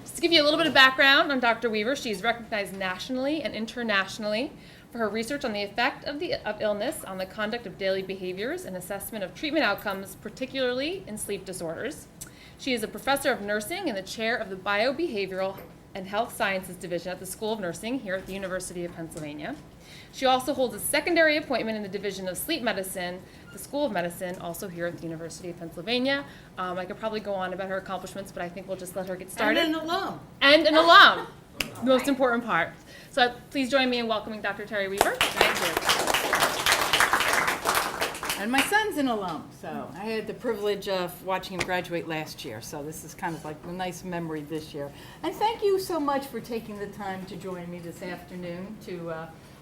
Just to give you a little bit of background on Dr. Weaver, she's recognized nationally and internationally for her research on the effect of illness on the conduct of daily behaviors and assessment of treatment outcomes, particularly in sleep disorders. She is a professor of nursing and the chair of the Biobehavioral and Health Sciences Division at the School of Nursing here at the University of Pennsylvania. She also holds a secondary appointment in the Division of Sleep Medicine, the School of Medicine, also here at the University of Pennsylvania. I could probably go on about her accomplishments, but I think we'll just let her get started. And an alum. And an alum, the most important part. So please join me in welcoming Dr. Terri Weaver. Thank you. And my son's an alum, so I had the privilege of watching him graduate last year, so this is kind of like a nice memory this year. And thank you so much for taking the time to join me this afternoon to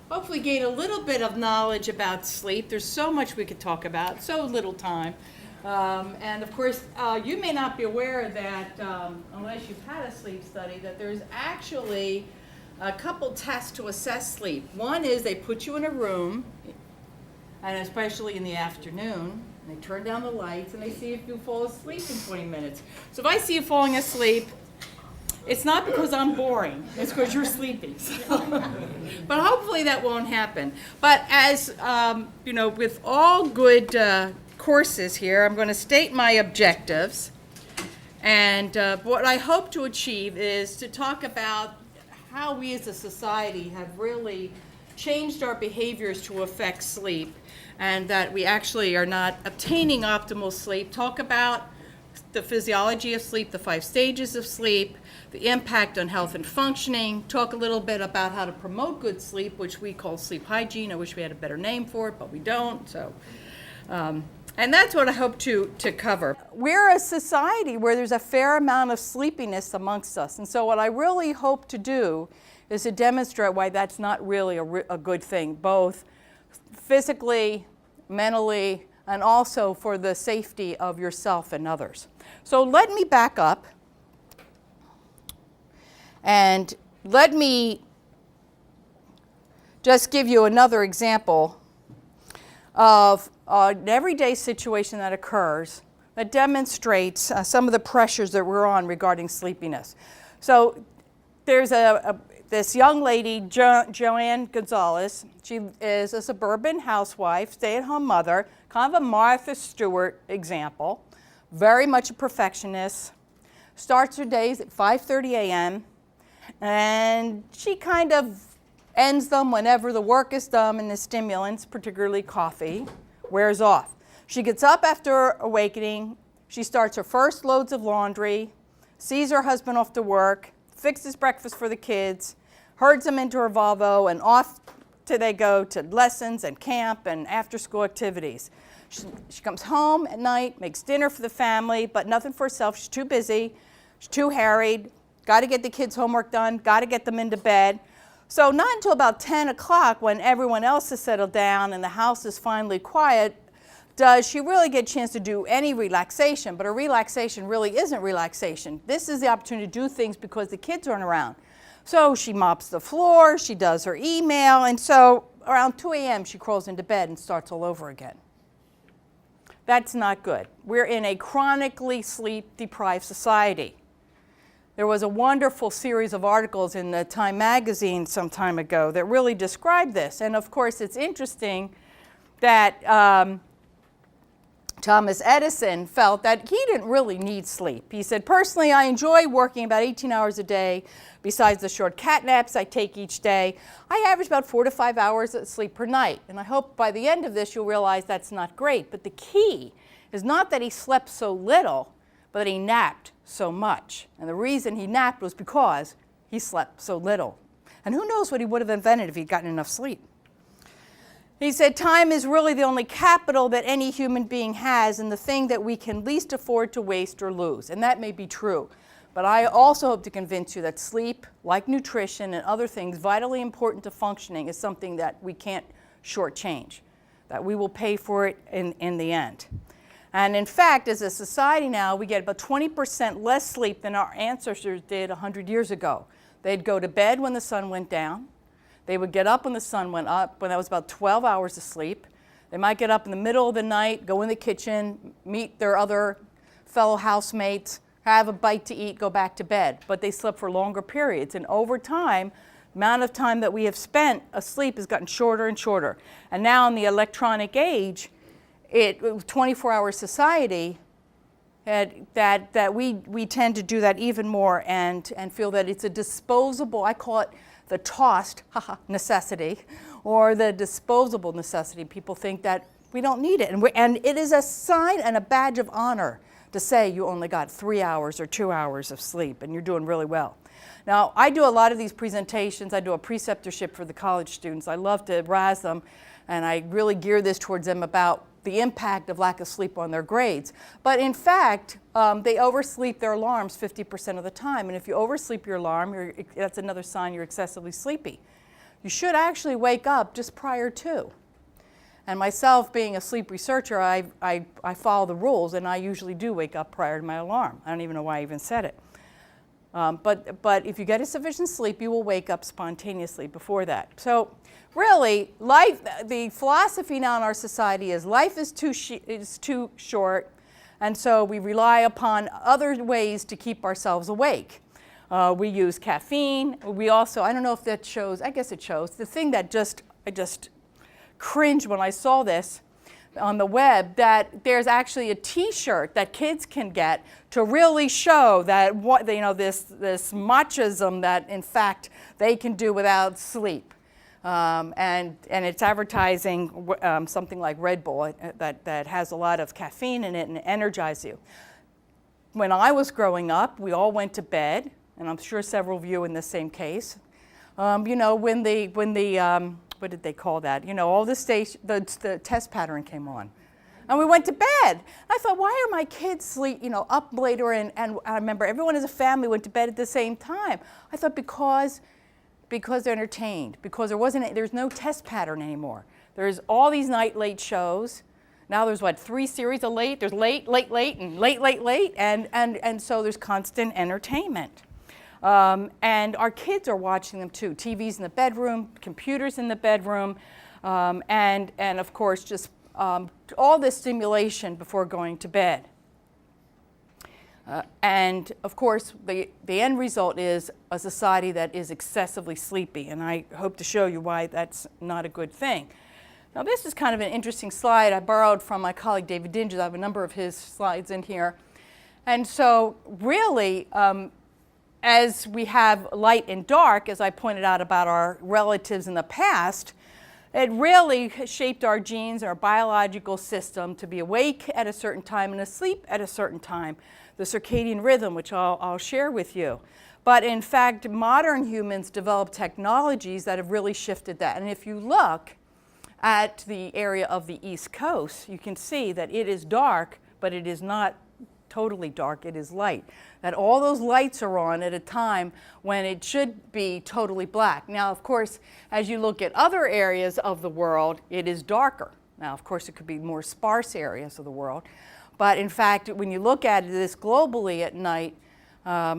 hopefully gain a little bit of knowledge about sleep. There's so much we could talk about, so little time. And of course, you may not be aware that, unless you've had a sleep study, that there's actually a couple tests to assess sleep. One is they put you in a room, and especially in the afternoon, and they turn down the lights and they see if you fall asleep in 20 minutes. So if I see you falling asleep, it's not because I'm boring, it's because you're sleepy. But hopefully that won't happen. But as you know, with all good courses here, I'm going to state my objectives. And what I hope to achieve is to talk about how we as a society have really changed our behaviors to affect sleep, and that we actually are not obtaining optimal sleep. Talk about the physiology of sleep, the 5 stages of sleep, the impact on health and functioning, talk a little bit about how to promote good sleep, which we call sleep hygiene. I wish we had a better name for it, but we don't. So, and that's what I hope to cover. We're a society where there's a fair amount of sleepiness amongst us. And so what I really hope to do is to demonstrate why that's not really a good thing, both physically, mentally, and also for the safety of yourself and others. So let me back up and let me just give you another example of an everyday situation that occurs that demonstrates some of the pressures that we're on regarding sleepiness. So there's this young lady, Joanne Gonzalez. She is a suburban housewife, stay-at-home mother, kind of a Martha Stewart example, very much a perfectionist, starts her days at 5:30 a.m., and she kind of ends them whenever the work is done and the stimulants, particularly coffee, wears off. She gets up after awakening, she starts her first loads of laundry, sees her husband off to work, fixes breakfast for the kids, herds them into her Volvo, and off they go to lessons and camp and after-school activities. She comes home at night, makes dinner for the family, but nothing for herself. She's too busy, she's too harried, got to get the kids' homework done, got to get them into bed. So not until about 10 o'clock, when everyone else has settled down and the house is finally quiet, does she really get a chance to do any relaxation. But her relaxation really isn't relaxation. This is the opportunity to do things because the kids aren't around. So she mops the floor, she does her email, and so around 2 a.m. she crawls into bed and starts all over again. That's not good. We're in a chronically sleep-deprived society. There was a wonderful series of articles in the Time magazine some time ago that really described this. And of course, it's interesting that Thomas Edison felt that he didn't really need sleep. He said, personally, I enjoy working about 18 hours a day. Besides the short cat naps I take each day, I average about 4 to 5 hours of sleep per night. And I hope by the end of this you'll realize that's not great. But the key is not that he slept so little, but that he napped so much. And the reason he napped was because he slept so little. And who knows what he would have invented if he'd gotten enough sleep. He said, time is really the only capital that any human being has, and the thing that we can least afford to waste or lose. And that may be true. But I also hope to convince you that sleep, like nutrition and other things vitally important to functioning, is something that we can't shortchange, that we will pay for it in the end. And in fact, as a society now, we get about 20% less sleep than our ancestors did 100 years ago. They'd go to bed when the sun went down. They would get up when the sun went up, when that was about 12 hours of sleep. They might get up in the middle of the night, go in the kitchen, meet their other fellow housemates, have a bite to eat, go back to bed. But they slept for longer periods. And over time, the amount of time that we have spent asleep has gotten shorter and shorter. And now in the electronic age, 24-hour society, that we tend to do that even more and feel that it's a disposable, I call it the tossed necessity, or the disposable necessity. People think that we don't need it. And it is a sign and a badge of honor to say you only got 3 hours or 2 hours of sleep and you're doing really well. Now, I do a lot of these presentations. I do a preceptorship for the college students. I love to razz them, and I really gear this towards them about the impact of lack of sleep on their grades. But in fact, they oversleep their alarms 50% of the time. And if you oversleep your alarm, that's another sign you're excessively sleepy. You should actually wake up just prior to. And myself, being a sleep researcher, I follow the rules, and I usually do wake up prior to my alarm. I don't even know why I even said it. But if you get a sufficient sleep, you will wake up spontaneously before that. So really, life, the philosophy now in our society is life is too short, and so we rely upon other ways to keep ourselves awake. We use caffeine. We also, I don't know if that shows, I guess it shows, the thing that I just cringed when I saw this on the web, that there's actually a T-shirt that kids can get to really show that this machism that in fact they can do without sleep, and it's advertising something like Red Bull that has a lot of caffeine in it and energizes you. When I was growing up, we all went to bed, and I'm sure several of you in the same case. When the what did they call that? All the test pattern came on. And we went to bed. I thought, why are my kids up later? And I remember everyone as a family went to bed at the same time. I thought because they're entertained, because there's no test pattern anymore. There's all these night late shows. Now there's 3 series of late. There's late, and late, and so there's constant entertainment. And our kids are watching them too. TVs in the bedroom, computers in the bedroom, and of course just all this stimulation before going to bed. And of course the end result is a society that is excessively sleepy, and I hope to show you why that's not a good thing. Now this is kind of an interesting slide I borrowed from my colleague David Dinges. I have a number of his slides in here. And so really, as we have light and dark, as I pointed out about our relatives in the past, it really shaped our genes, our biological system to be awake at a certain time and asleep at a certain time, the circadian rhythm, which I'll share with you. But in fact, modern humans developed technologies that have really shifted that. And if you look at the area of the East Coast, you can see that it is dark, but it is not totally dark, it is light. That all those lights are on at a time when it should be totally black. Now, of course, as you look at other areas of the world, it is darker. Now, of course, it could be more sparse areas of the world. But in fact, when you look at this globally at night,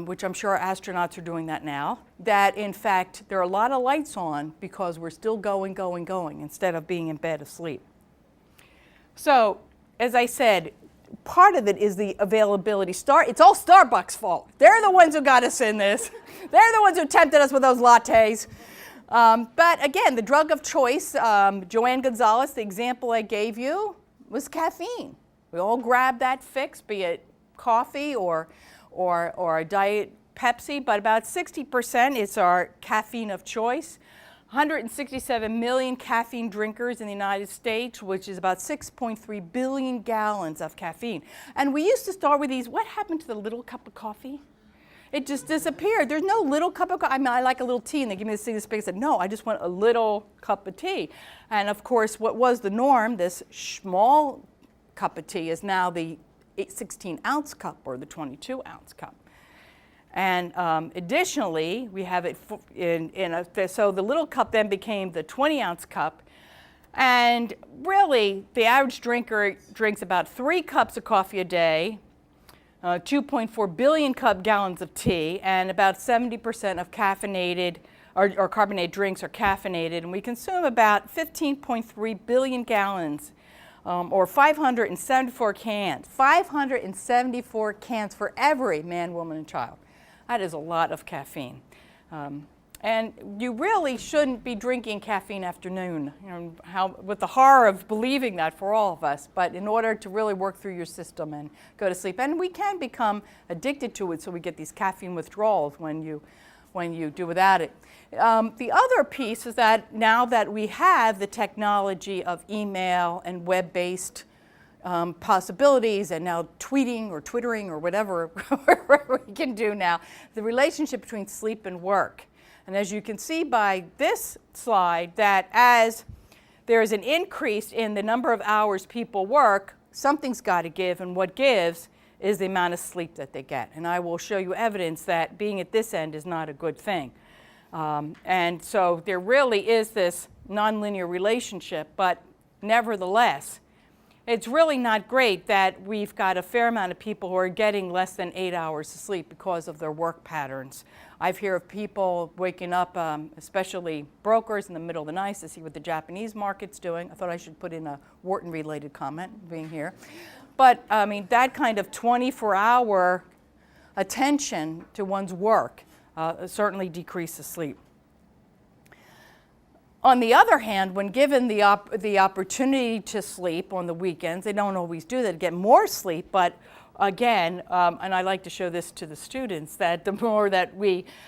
which I'm sure astronauts are doing that now, that in fact, there are a lot of lights on because we're still going, instead of being in bed asleep. So, as I said, part of it is the availability. It's all Starbucks' fault. They're the ones who got us in this. They're the ones who tempted us with those lattes. But again, the drug of choice, Joanne Gonzalez, the example I gave you, was caffeine. We all grab that fix, be it coffee or a diet Pepsi, but about 60% is our caffeine of choice. 167 million caffeine drinkers in the United States, which is about 6.3 billion gallons of caffeine. And we used to start with these, what happened to the little cup of coffee? It just disappeared. There's no little cup of coffee. I mean, I like a little tea, and they give me this thing this big. I said, no, I just want a little cup of tea. And of course, what was the norm, this small cup of tea, is now the 16-ounce cup or the 22-ounce cup. And additionally, we have it so the little cup then became the 20-ounce cup. And really, the average drinker drinks about 3 cups of coffee a day, 2.4 billion gallons of tea, and about 70% of caffeinated or carbonated drinks are caffeinated. And we consume about 15.3 billion gallons or 574 cans. 574 cans for every man, woman, and child. That is a lot of caffeine. And you really shouldn't be drinking caffeine after noon, with the horror of believing that for all of us, but in order to really work through your system and go to sleep. And we can become addicted to it, so we get these caffeine withdrawals when you do without it. The other piece is that now that we have the technology of email and web-based possibilities, and now tweeting or twittering or whatever we can do now, the relationship between sleep and work. And as you can see by this slide, that as there is an increase in the number of hours people work, something's got to give, and what gives is the amount of sleep that they get. And I will show you evidence that being at this end is not a good thing. And so there really is this nonlinear relationship, but nevertheless, it's really not great that we've got a fair amount of people who are getting less than 8 hours of sleep because of their work patterns. I've heard of people waking up, especially brokers, in the middle of the night to see what the Japanese market's doing. I thought I should put in a Wharton-related comment, being here. But, I mean, that kind of 24-hour attention to one's work certainly decreases sleep. On the other hand, when given the opportunity to sleep on the weekends, they don't always do that to get more sleep, but again, and I like to show this to the students, that the more that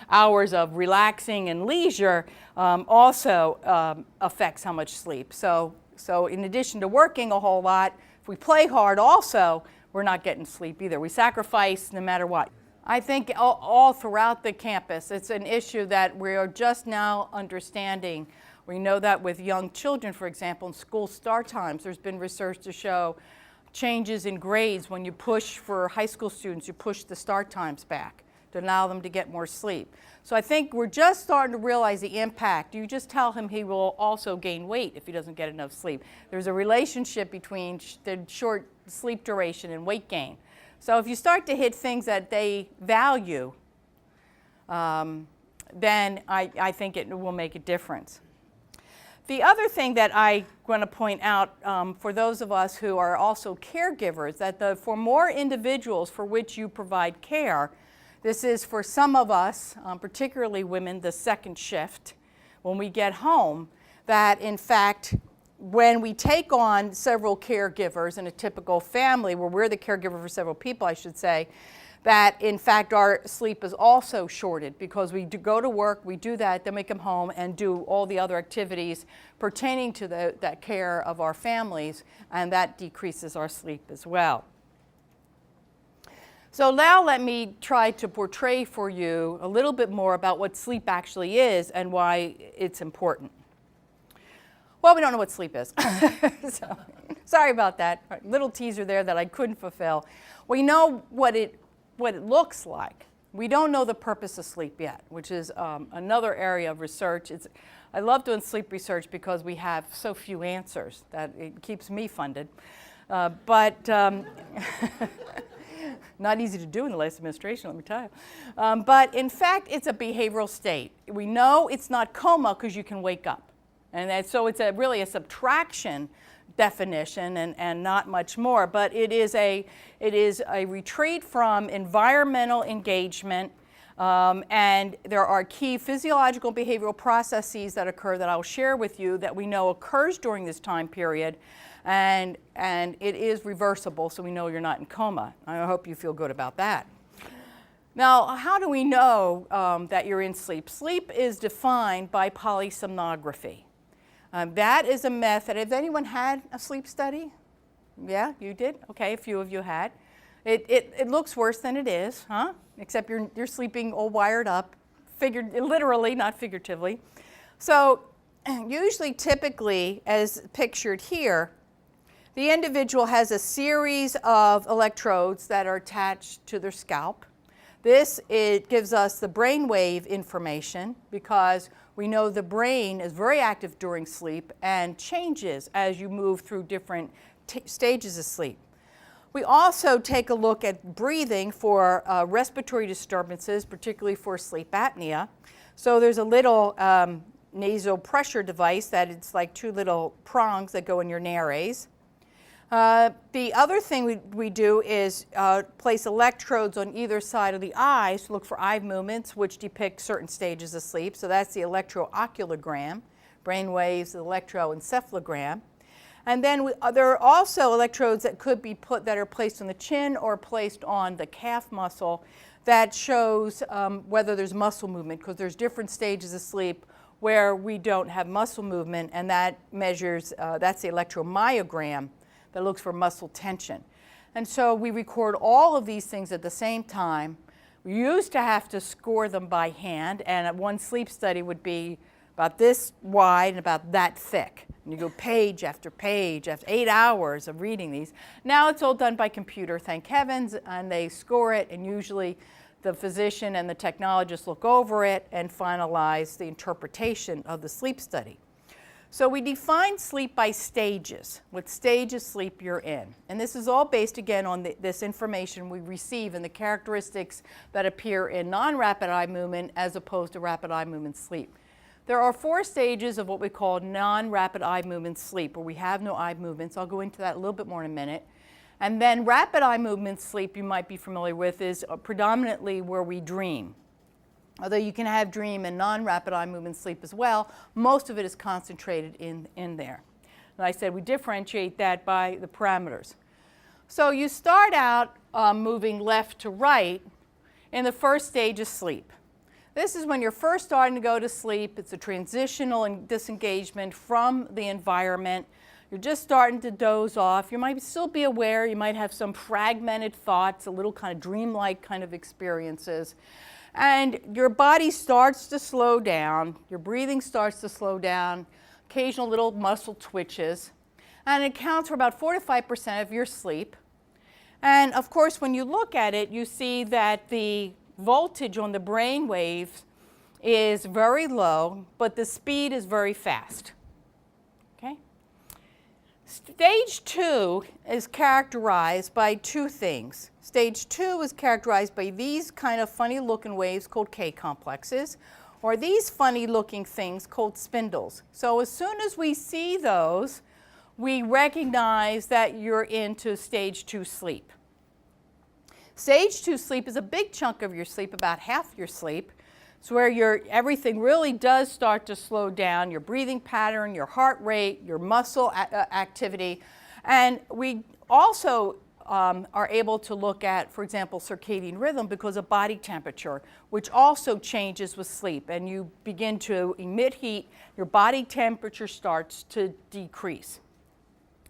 hours of relaxing and leisure also affects how much sleep. So in addition to working a whole lot, if we play hard also, we're not getting sleep either. We sacrifice no matter what. I think all throughout the campus, it's an issue that we are just now understanding. We know that with young children, for example, in school start times, there's been research to show changes in grades when you push for high school students, you push the start times back to allow them to get more sleep. So I think we're just starting to realize the impact. You just tell him he will also gain weight if he doesn't get enough sleep. There's a relationship between the short sleep duration and weight gain. So if you start to hit things that they value, then I think it will make a difference. The other thing that I want to point out for those of us who are also caregivers, that for more individuals for which you provide care, this is for some of us, particularly women, the second shift, when we get home, that in fact, when we take on several caregivers in a typical family, where we're the caregiver for several people, I should say, that in fact our sleep is also shorted because we go to work, we do that, then we come home and do all the other activities pertaining to that care of our families, and that decreases our sleep as well. So now let me try to portray for you a little bit more about what sleep actually is and why it's important. Well, we don't know what sleep is. So, sorry about that. Little teaser there that I couldn't fulfill. We know what it looks like. We don't know the purpose of sleep yet, which is another area of research. I love doing sleep research because we have so few answers that it keeps me funded. But not easy to do in the last administration, let me tell you. But in fact, it's a behavioral state. We know it's not coma because you can wake up. And so it's really a subtraction definition and not much more, but it is a retreat from environmental engagement, and there are key physiological behavioral processes that occur that I'll share with you that we know occurs during this time period, and it is reversible, so we know you're not in coma. I hope you feel good about that. Now, how do we know that you're in sleep? Sleep is defined by polysomnography. That is a method. Has anyone had a sleep study? Yeah, you did? Okay, a few of you had. It looks worse than it is, huh? Except you're sleeping all wired up, literally, not figuratively. So usually, typically, as pictured here, the individual has a series of electrodes that are attached to their scalp. It gives us the brainwave information because we know the brain is very active during sleep and changes as you move through different stages of sleep. We also take a look at breathing for respiratory disturbances, particularly for sleep apnea. So there's a little nasal pressure device that it's like two little prongs that go in your nares. The other thing we do is place electrodes on either side of the eyes to look for eye movements, which depict certain stages of sleep. So that's the electrooculogram, brain waves, the electroencephalogram. And then there are also electrodes that could be that are placed on the chin or placed on the calf muscle that shows whether there's muscle movement, because there's different stages of sleep where we don't have muscle movement, and that measures, that's the electromyogram that looks for muscle tension. And so we record all of these things at the same time. We used to have to score them by hand, and one sleep study would be about this wide and about that thick. And you go page after page after 8 hours of reading these. Now it's all done by computer, thank heavens, and they score it, and usually the physician and the technologist look over it and finalize the interpretation of the sleep study. So we define sleep by stages, what stage of sleep you're in. And this is all based, again, on this information we receive and the characteristics that appear in non-rapid eye movement as opposed to rapid eye movement sleep. There are 4 stages of what we call non-rapid eye movement sleep, where we have no eye movements. I'll go into that a little bit more in a minute. And then rapid eye movement sleep, you might be familiar with, is predominantly where we dream. Although you can have dream and non-rapid eye movement sleep as well, most of it is concentrated in there. And I said we differentiate that by the parameters. So you start out moving left to right in the first stage of sleep. This is when you're first starting to go to sleep. It's a transitional and disengagement from the environment. You're just starting to doze off. You might still be aware. You might have some fragmented thoughts, a little kind of dreamlike kind of experiences. And your body starts to slow down. Your breathing starts to slow down. Occasional little muscle twitches. And it accounts for about 4 to 5% of your sleep. And of course, when you look at it, you see that the voltage on the brain waves is very low, but the speed is very fast. Okay? Stage 2 is characterized by 2 things. Stage 2 is characterized by these kind of funny looking waves called K complexes, or these funny looking things called spindles. So as soon as we see those, we recognize that you're into stage 2 sleep. Stage 2 sleep is a big chunk of your sleep, about half your sleep. It's where everything really does start to slow down, your breathing pattern, your heart rate, your muscle activity. And we also are able to look at, for example, circadian rhythm because of body temperature, which also changes with sleep. And you begin to emit heat, your body temperature starts to decrease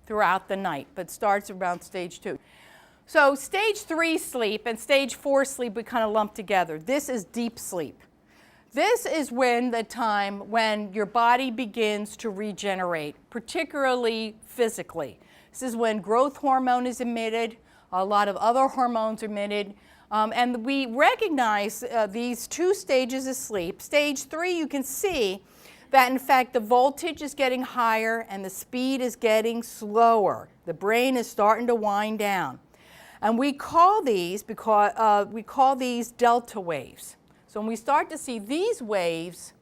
throughout the night, but starts around stage 2. So stage 3 sleep and stage 4 sleep we kind of lump together. This is deep sleep. This is the time when your body begins to regenerate, particularly physically. This is when growth hormone is emitted, a lot of other hormones are emitted, and we recognize these 2 stages of sleep. Stage 3, you can see that in fact the voltage is getting higher and the speed is getting slower. The brain is starting to wind down. And we call these delta waves. So when we start to see these waves,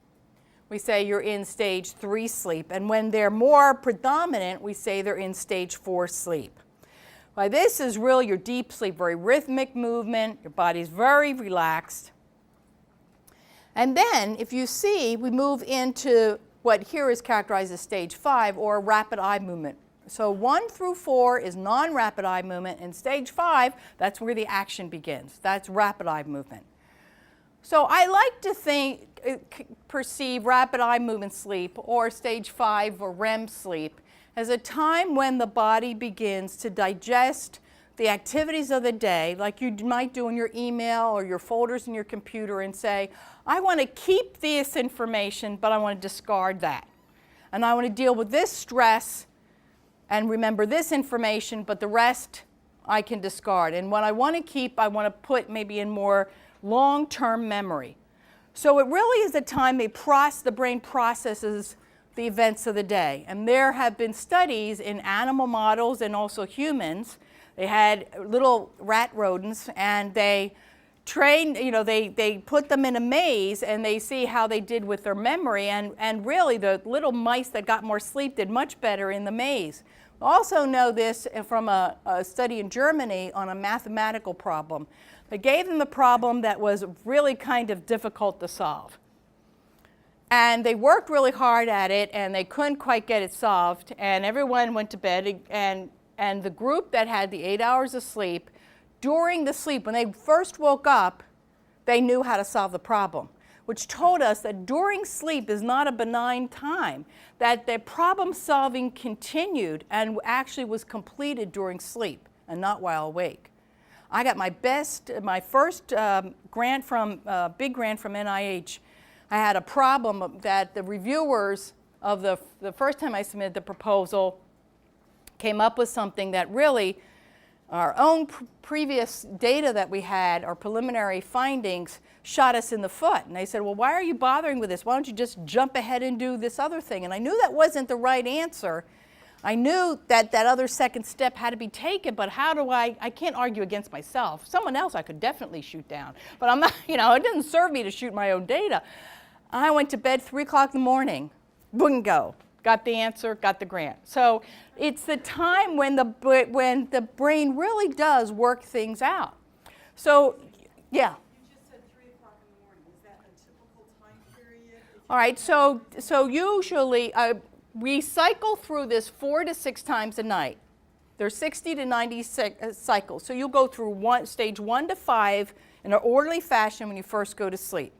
we say you're in stage 3 sleep. And when they're more predominant, we say they're in stage 4 sleep. Well, this is really your deep sleep, very rhythmic movement. Your body's very relaxed. And then, if you see, we move into what here is characterized as stage 5, or rapid eye movement. So 1 through 4 is non-rapid eye movement, and stage 5, that's where the action begins. That's rapid eye movement. So I like to perceive rapid eye movement sleep, or stage 5 or REM sleep, as a time when the body begins to digest the activities of the day, like you might do in your email or your folders in your computer, and say, I want to keep this information, but I want to discard that. And I want to deal with this stress and remember this information, but the rest I can discard. And what I want to keep, I want to put maybe in more long-term memory. So it really is a time the brain processes the events of the day. And there have been studies in animal models and also humans. They had little rat rodents, and they trained, they put them in a maze, and they see how they did with their memory. And really, the little mice that got more sleep did much better in the maze. Also know this from a study in Germany on a mathematical problem. They gave them a problem that was really kind of difficult to solve. And they worked really hard at it, and they couldn't quite get it solved, and everyone went to bed, and the group that had the 8 hours of sleep, during the sleep, when they first woke up, they knew how to solve the problem, which told us that during sleep is not a benign time, that the problem solving continued and actually was completed during sleep and not while awake. I got my first grant from, big grant from NIH. I had a problem that the reviewers of the first time I submitted the proposal came up with something that really, our own previous data that we had, our preliminary findings, shot us in the foot. And they said, well, why are you bothering with this? Why don't you just jump ahead and do this other thing? And I knew that wasn't the right answer. I knew that that other second step had to be taken, but how do I can't argue against myself. Someone else I could definitely shoot down, but I'm not, it didn't serve me to shoot my own data. I went to bed 3 o'clock in the morning, wouldn't go. Got the answer, got the grant. So it's the time when the brain really does work things out. So, yeah. You just said 3 o'clock in the morning. Is that a typical time period? All right, so usually we cycle through this 4 to 6 times a night. There's 60 to 90 cycles. So you'll go through stage 1 to 5 in an orderly fashion when you first go to sleep.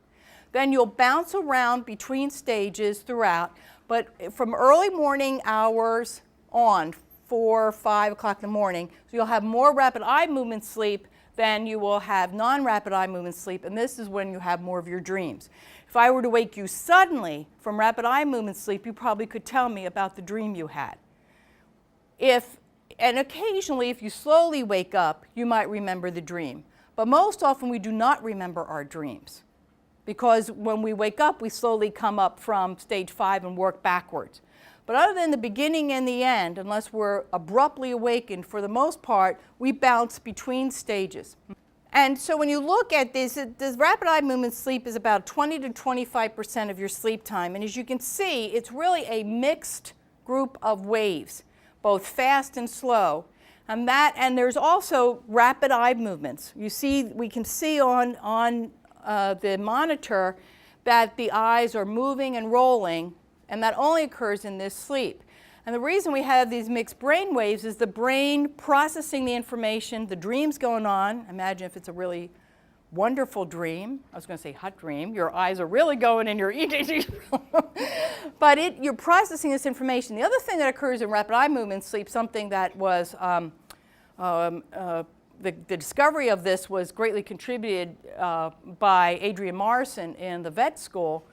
Then you'll bounce around between stages throughout, but from early morning hours on, 4 or 5 o'clock in the morning, so you'll have more rapid eye movement sleep than you will have non-rapid eye movement sleep, and this is when you have more of your dreams. If I were to wake you suddenly from rapid eye movement sleep, you probably could tell me about the dream you had. And occasionally, if you slowly wake up, you might remember the dream. But most often, we do not remember our dreams, because when we wake up, we slowly come up from stage 5 and work backwards. But other than the beginning and the end, unless we're abruptly awakened, for the most part, we bounce between stages. And so when you look at this rapid eye movement sleep is about 20 to 25% of your sleep time. And as you can see, it's really a mixed group of waves, both fast and slow. And there's also rapid eye movements. We can see on the monitor that the eyes are moving and rolling, and that only occurs in this sleep. And the reason we have these mixed brain waves is the brain processing the information, the dream's going on. Imagine if it's a really wonderful dream. I was going to say hot dream. Your eyes are really going and you're eating. But you're processing this information. The other thing that occurs in rapid eye movement sleep, something that was the discovery of this was greatly contributed by Adrian Morrison in the vet school,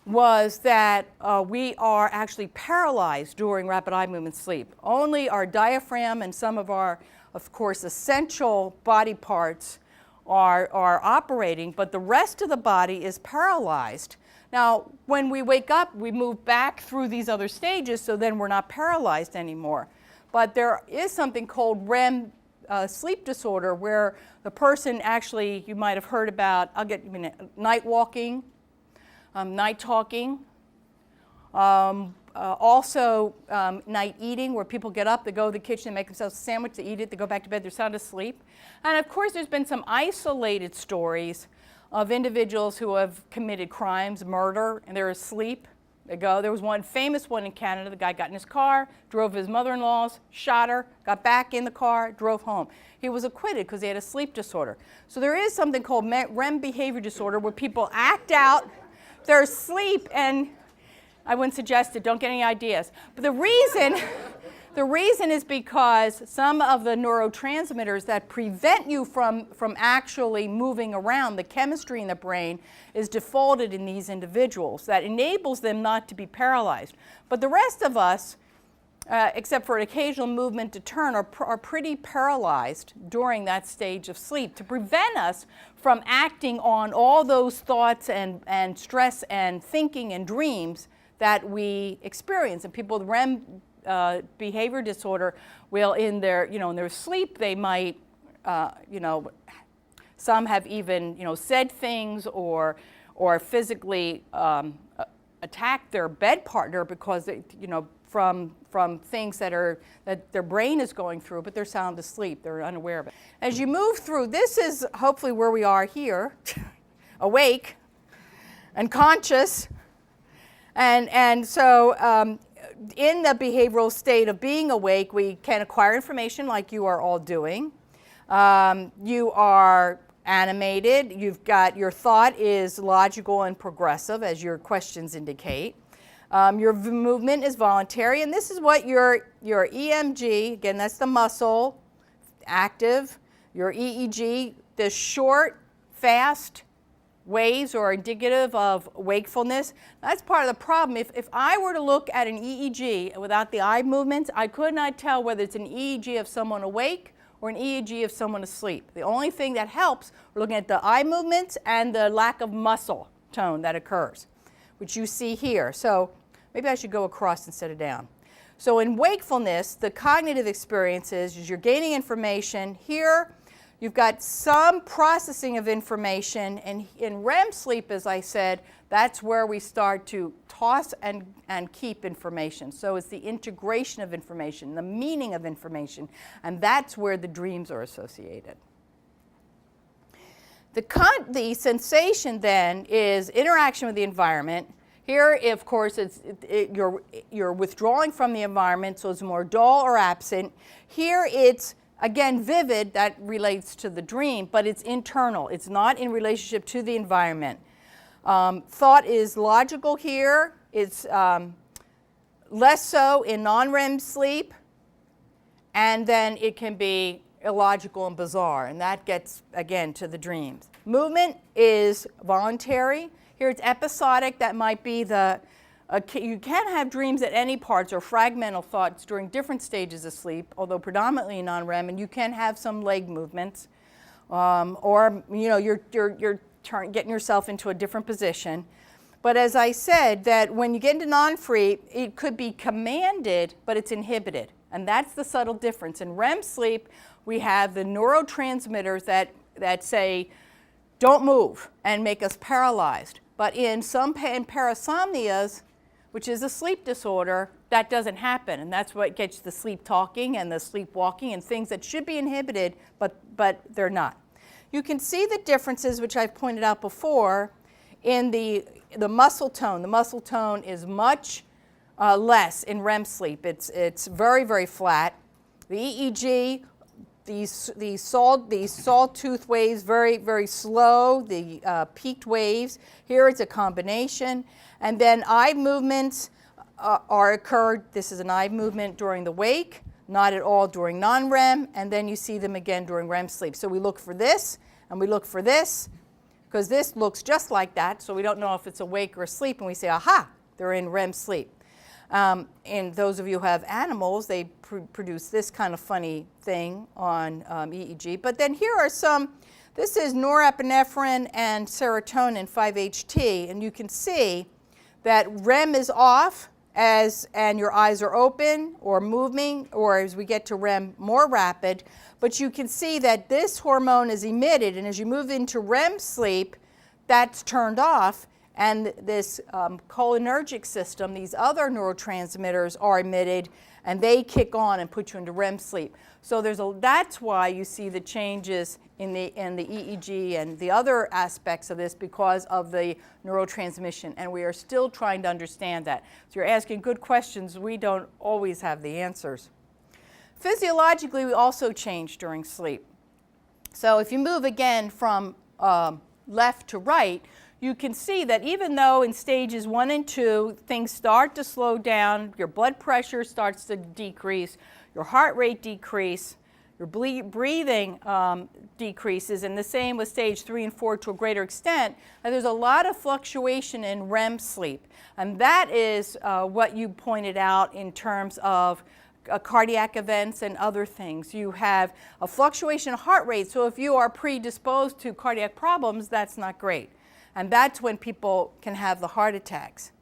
was that we are actually paralyzed during rapid eye movement sleep. Only our diaphragm and some of our, of course, essential body parts are operating, but the rest of the body is paralyzed. Now, when we wake up, we move back through these other stages, so then we're not paralyzed anymore. But there is something called REM sleep disorder, where the person actually, you might have heard about, night walking, night talking, also night eating, where people get up, they go to the kitchen, they make themselves a sandwich, they eat it, they go back to bed, they're sound asleep. And of course, there's been some isolated stories of individuals who have committed crimes, murder, and they're asleep. They go. There was one famous one in Canada. The guy got in his car, drove his mother-in-law's, shot her, got back in the car, drove home. He was acquitted because he had a sleep disorder. So there is something called REM behavior disorder, where people act out their sleep, and I wouldn't suggest it. Don't get any ideas. But the reason is because some of the neurotransmitters that prevent you from actually moving around, the chemistry in the brain, is defaulted in these individuals. That enables them not to be paralyzed. But the rest of us, except for an occasional movement to turn, are pretty paralyzed during that stage of sleep, to prevent us from acting on all those thoughts and stress and thinking and dreams that we experience. And people with REM behavior disorder will, in their sleep, they might, some have even, said things or physically attacked their bed partner because they, from things that their brain is going through, but they're sound asleep. They're unaware of it. As you move through, this is hopefully where we are here, awake and conscious. And so in the behavioral state of being awake, we can acquire information like you are all doing. You are animated. You've got, your thought is logical and progressive, as your questions indicate. Your movement is voluntary, and this is what your EMG, again, that's the muscle, active. Your EEG, the short, fast waves are indicative of wakefulness. That's part of the problem. If I were to look at an EEG without the eye movements, I could not tell whether it's an EEG of someone awake or an EEG of someone asleep. The only thing that helps, we're looking at the eye movements and the lack of muscle tone that occurs, which you see here. So maybe I should go across instead of down. So in wakefulness, the cognitive experiences is you're gaining information. Here, you've got some processing of information, and in REM sleep, as I said, that's where we start to toss and keep information. So it's the integration of information, the meaning of information, and that's where the dreams are associated. The sensation then is interaction with the environment. Here, of course, you're withdrawing from the environment, so it's more dull or absent. Here, it's again, vivid, that relates to the dream, but it's internal. It's not in relationship to the environment. Thought is logical here. It's less so in non-REM sleep, and then it can be illogical and bizarre, and that gets, again, to the dreams. Movement is voluntary. Here it's episodic. That might be you can have dreams at any parts or fragmental thoughts during different stages of sleep, although predominantly non-REM, and you can have some leg movements, or you're getting yourself into a different position. But as I said, that when you get into non-free, it could be commanded, but it's inhibited, and that's the subtle difference. In REM sleep, we have the neurotransmitters that say, don't move, and make us paralyzed. But in some parasomnias, which is a sleep disorder, that doesn't happen, and that's what gets the sleep talking and the sleepwalking and things that should be inhibited, but they're not. You can see the differences, which I've pointed out before, in the muscle tone. The muscle tone is much less in REM sleep. It's very, very flat. The EEG, these sawtooth waves, very, very slow. The peaked waves, here it's a combination. And then eye movements occurred. This is an eye movement during the wake, not at all during non-REM, and then you see them again during REM sleep. So we look for this, and we look for this, because this looks just like that, so we don't know if it's awake or asleep, and we say, aha, they're in REM sleep. And those of you who have animals, they produce this kind of funny thing on EEG. But then here are some, this is norepinephrine and serotonin 5-HT, and you can see that REM is off and your eyes are open or moving, or as we get to REM, more rapid. But you can see that this hormone is emitted, and as you move into REM sleep, that's turned off. And this cholinergic system, these other neurotransmitters are emitted, and they kick on and put you into REM sleep. So that's why you see the changes in the EEG and the other aspects of this, because of the neurotransmission, and we are still trying to understand that. So you're asking good questions. We don't always have the answers. Physiologically, we also change during sleep. So if you move again from left to right, you can see that even though in stages 1 and 2, things start to slow down, your blood pressure starts to decrease, your heart rate decrease, your breathing decreases, and the same with stage 3 and 4 to a greater extent, and there's a lot of fluctuation in REM sleep. And that is what you pointed out in terms of cardiac events and other things. You have a fluctuation in heart rate, so if you are predisposed to cardiac problems, that's not great. And that's when people can have the heart attacks,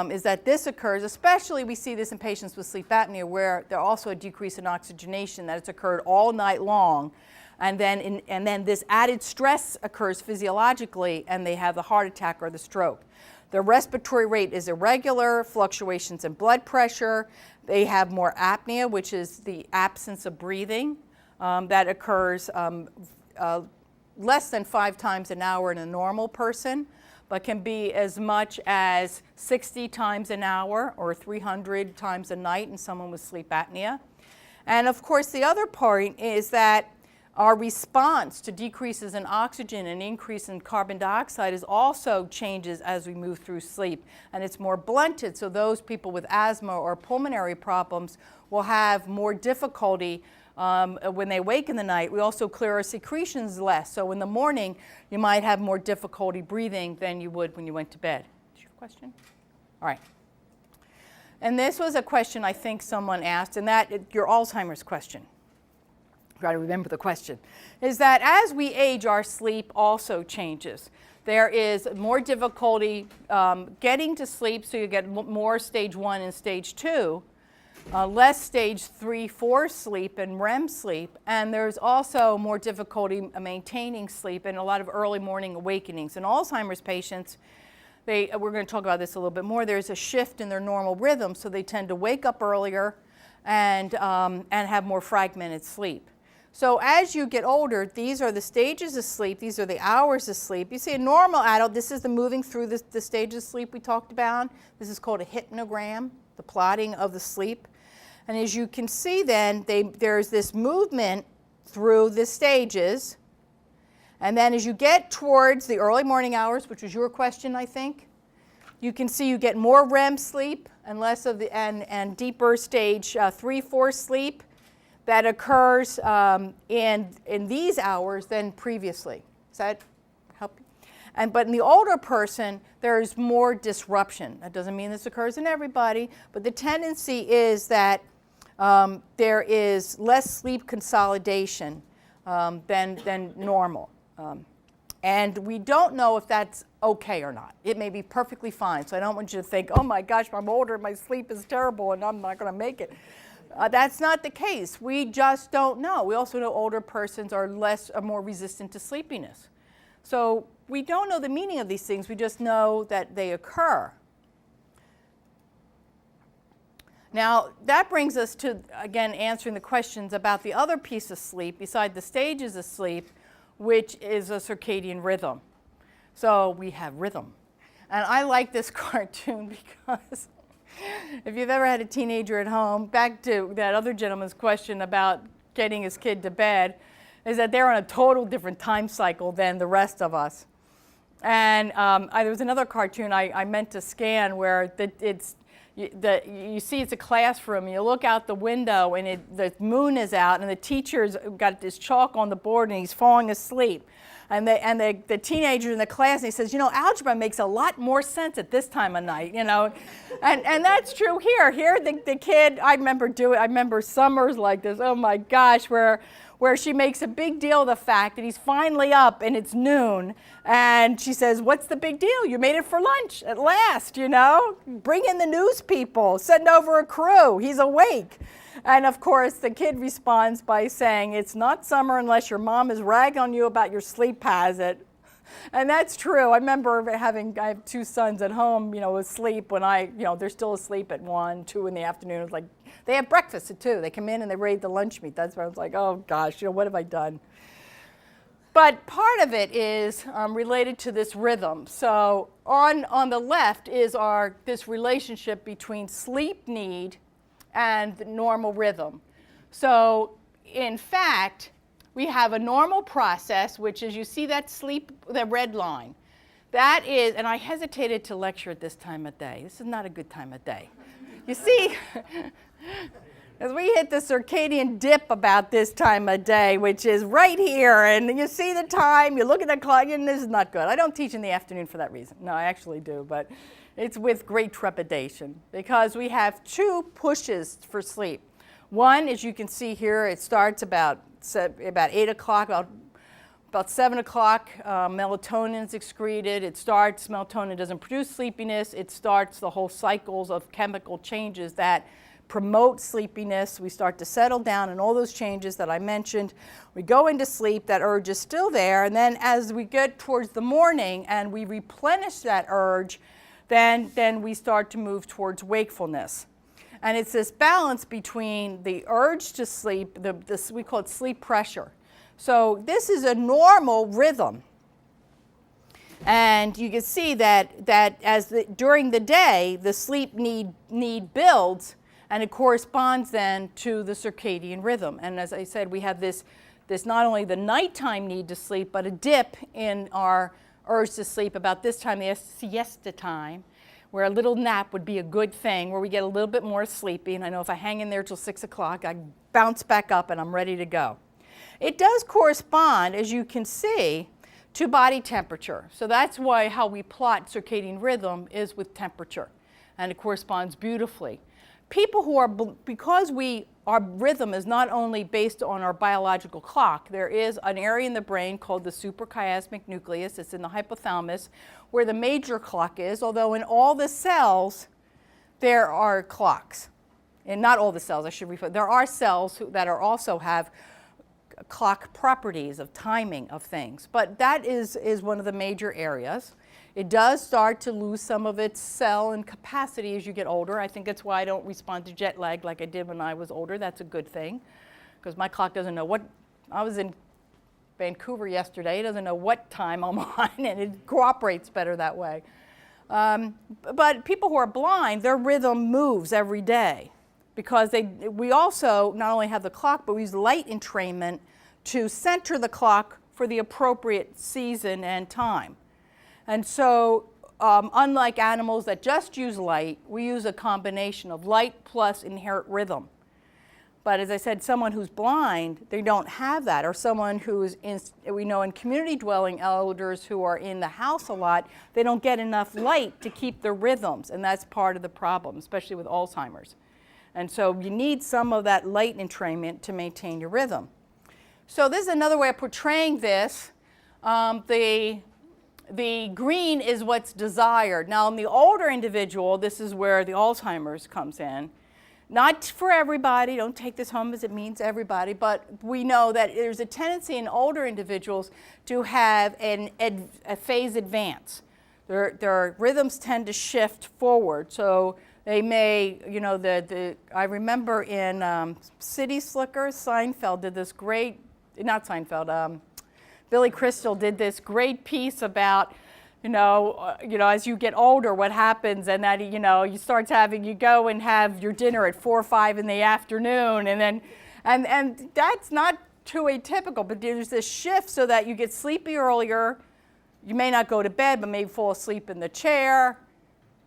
is that this occurs, especially we see this in patients with sleep apnea, where there's also a decrease in oxygenation, that it's occurred all night long. And then this added stress occurs physiologically, and they have the heart attack or the stroke. Their respiratory rate is irregular, fluctuations in blood pressure. They have more apnea, which is the absence of breathing that occurs less than 5 times an hour in a normal person, but can be as much as 60 times an hour or 300 times a night in someone with sleep apnea. And of course, the other point is that our response to decreases in oxygen and increase in carbon dioxide is also changes as we move through sleep. And it's more blunted, so those people with asthma or pulmonary problems will have more difficulty when they wake in the night. We also clear our secretions less. So in the morning, you might have more difficulty breathing than you would when you went to bed. Did you have a question? All right. And this was a question I think someone asked, and your Alzheimer's question. Try to remember the question, is that as we age, our sleep also changes. There is more difficulty getting to sleep, so you get more stage 1 and stage 2, less stage 3, 4 sleep and REM sleep, and there's also more difficulty maintaining sleep and a lot of early morning awakenings. In Alzheimer's patients, we're going to talk about this a little bit more, there's a shift in their normal rhythm, so they tend to wake up earlier and have more fragmented sleep. So as you get older, these are the stages of sleep, these are the hours of sleep. You see a normal adult, this is the moving through the stages of sleep we talked about. This is called a hypnogram, the plotting of the sleep. And as you can see then, there's this movement through the stages. And then as you get towards the early morning hours, which was your question, I think, you can see you get more REM sleep and less of and deeper stage 3, 4 sleep that occurs in these hours than previously. Does that help you? But in the older person, there's more disruption. That doesn't mean this occurs in everybody, but the tendency is that there is less sleep consolidation than normal. And we don't know if that's okay or not. It may be perfectly fine, so I don't want you to think, oh my gosh, I'm older, my sleep is terrible, and I'm not going to make it. That's not the case. We just don't know. We also know older persons are more resistant to sleepiness. So we don't know the meaning of these things. We just know that they occur. Now, that brings us to, again, answering the questions about the other piece of sleep, beside the stages of sleep, which is a circadian rhythm. So we have rhythm. And I like this cartoon because if you've ever had a teenager at home, back to that other gentleman's question about getting his kid to bed, is that they're on a total different time cycle than the rest of us. And there was another cartoon I meant to scan where you see it's a classroom, and you look out the window and the moon is out, and the teacher's got this chalk on the board and he's falling asleep. And the teenager in the class, and he says, you know, algebra makes a lot more sense at this time of night, you know. And that's true here. Here, the kid, I remember summers like this, oh my gosh, where she makes a big deal of the fact that he's finally up and it's noon. And she says, what's the big deal? You made it for lunch at last, you know. Bring in the news people, send over a crew, he's awake. And of course, the kid responds by saying, it's not summer unless your mom is ragging on you about your sleep habit. And that's true. I remember I have 2 sons at home, you know, asleep when they're still asleep at 1, 2 in the afternoon. It's like, they have breakfast at 2. They come in and they raid the lunch meat. That's where I was like, oh gosh, you know, what have I done? But part of it is related to this rhythm. So on the left is this relationship between sleep need and the normal rhythm. So in fact, we have a normal process, which is, you see that the red line. That is, and I hesitated to lecture at this time of day. This is not a good time of day. You see, as we hit the circadian dip about this time of day, which is right here, and you see the time, you look at the clock, and this is not good. I don't teach in the afternoon for that reason. No, I actually do, but it's with great trepidation, because we have 2 pushes for sleep. One, as you can see here, it starts about 8 o'clock, about 7 o'clock, melatonin is excreted. Melatonin doesn't produce sleepiness. It starts the whole cycles of chemical changes that promote sleepiness. We start to settle down and all those changes that I mentioned. We go into sleep, that urge is still there, and then as we get towards the morning and we replenish that urge, then we start to move towards wakefulness. And it's this balance between the urge to sleep, we call it sleep pressure. So this is a normal rhythm. And you can see that during the day, the sleep need builds, and it corresponds then to the circadian rhythm. And as I said, we have this not only the nighttime need to sleep, but a dip in our urge to sleep about this time, the siesta time, where a little nap would be a good thing, where we get a little bit more sleepy. And I know if I hang in there till 6 o'clock, I bounce back up and I'm ready to go. It does correspond, as you can see, to body temperature. So that's why how we plot circadian rhythm is with temperature, and it corresponds beautifully. People who are, because our rhythm is not only based on our biological clock, there is an area in the brain called the suprachiasmatic nucleus. It's in the hypothalamus, where the major clock is, although in all the cells there are clocks. And not all the cells, I should refer. There are cells that also have clock properties of timing of things, but that is one of the major areas. It does start to lose some of its cell and capacity as you get older. I think that's why I don't respond to jet lag like I did when I was older. That's a good thing, because my clock doesn't know what, I was in Vancouver yesterday, it doesn't know what time I'm on, and it cooperates better that way. But people who are blind, their rhythm moves every day, because we also not only have the clock, but we use light entrainment to center the clock for the appropriate season and time. And so, unlike animals that just use light, we use a combination of light plus inherent rhythm. But as I said, someone who's blind, they don't have that, or someone who's we know in community dwelling elders who are in the house a lot, they don't get enough light to keep their rhythms, and that's part of the problem, especially with Alzheimer's. And so you need some of that light entrainment to maintain your rhythm. So this is another way of portraying this. The green is what's desired. Now in the older individual, this is where the Alzheimer's comes in. Not for everybody, don't take this home as it means everybody, but we know that there's a tendency in older individuals to have a phase advance. Their rhythms tend to shift forward. So they may, I remember in City Slickers, Seinfeld did this great, not Seinfeld, Billy Crystal did this great piece about, as you get older, what happens, and that, you go and have your dinner at 4 or 5 in the afternoon, and that's not too atypical, but there's this shift so that you get sleepy earlier. You may not go to bed, but maybe fall asleep in the chair,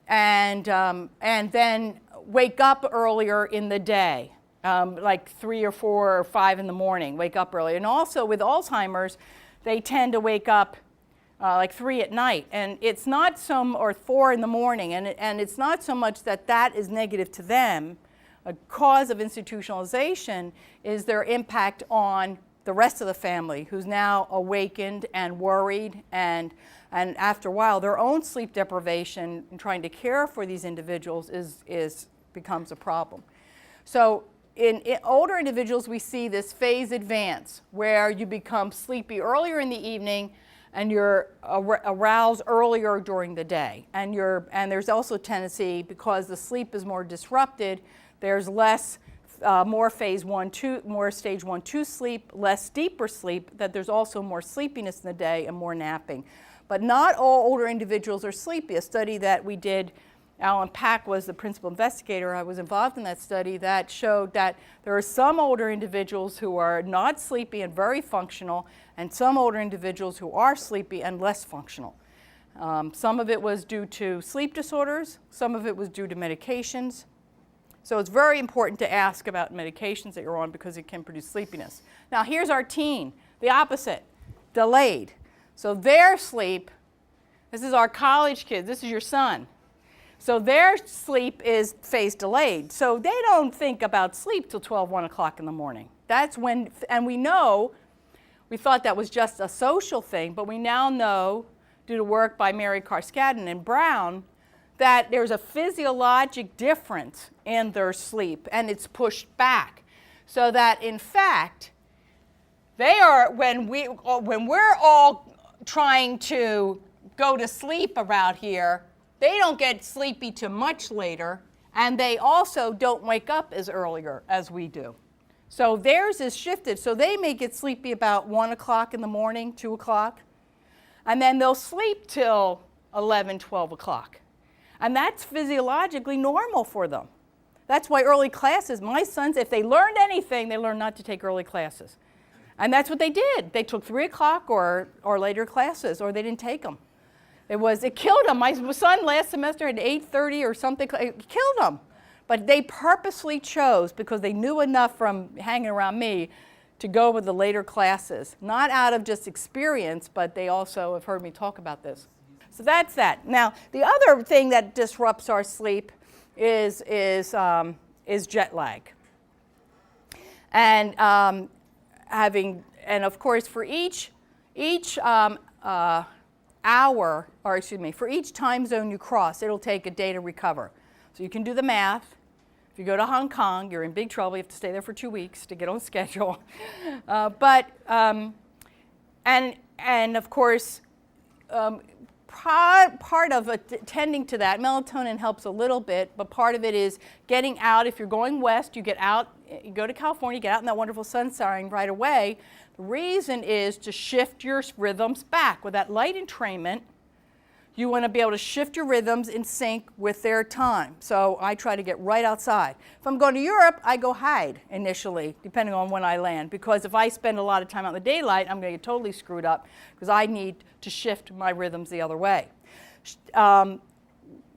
and then wake up earlier in the day, like 3 or 4 or 5 in the morning, wake up early. And also with Alzheimer's, they tend to wake up like 3 at night, and it's not or 4 in the morning, and it's not so much that is negative to them. A cause of institutionalization is their impact on the rest of the family, who's now awakened and worried, and after a while, their own sleep deprivation in trying to care for these individuals becomes a problem. So in older individuals, we see this phase advance where you become sleepy earlier in the evening and you're aroused earlier during the day. And there's also a tendency, because the sleep is more disrupted, there's less, more phase 1, 2, more stage 1, 2 sleep, less deeper sleep, that there's also more sleepiness in the day and more napping. But not all older individuals are sleepy. A study that we did, Alan Pack was the principal investigator. I was involved in that study that showed that there are some older individuals who are not sleepy and very functional, and some older individuals who are sleepy and less functional. Some of it was due to sleep disorders, some of it was due to medications. So it's very important to ask about medications that you're on, because it can produce sleepiness. Now here's our teen, the opposite, delayed. So their sleep, this is our college kids, this is your son. So their sleep is phase delayed. So they don't think about sleep till 12, 1 o'clock in the morning. That's when, and we know, we thought that was just a social thing, but we now know, due to work by Mary Carskadden and Brown, that there's a physiologic difference in their sleep, and it's pushed back. So that, in fact, they are, when we're all trying to go to sleep around here, they don't get sleepy till much later, and they also don't wake up as earlier as we do. So theirs is shifted. So they may get sleepy about 1 o'clock in the morning, 2 o'clock, and then they'll sleep till 11, 12 o'clock. And that's physiologically normal for them. That's why early classes, my sons, if they learned anything, they learned not to take early classes. And that's what they did. They took 3 o'clock or later classes, or they didn't take them. It killed them. My son last semester had 8:30 or something. It killed him. But they purposely chose, because they knew enough from hanging around me, to go with the later classes. Not out of just experience, but they also have heard me talk about this. So that's that. Now, the other thing that disrupts our sleep is jet lag. And of course, for each hour, or excuse me, for each time zone you cross, it'll take a day to recover. So you can do the math. If you go to Hong Kong, you're in big trouble. You have to stay there for 2 weeks to get on schedule. And of course, part of attending to that, melatonin helps a little bit, but part of it is getting out. If you're going west, you get out, you go to California, get out in that wonderful sunshine right away. The reason is to shift your rhythms back. With that light entrainment, you want to be able to shift your rhythms in sync with their time. So I try to get right outside. If I'm going to Europe, I go hide initially, depending on when I land, because if I spend a lot of time out in the daylight, I'm going to get totally screwed up, because I need to shift my rhythms the other way.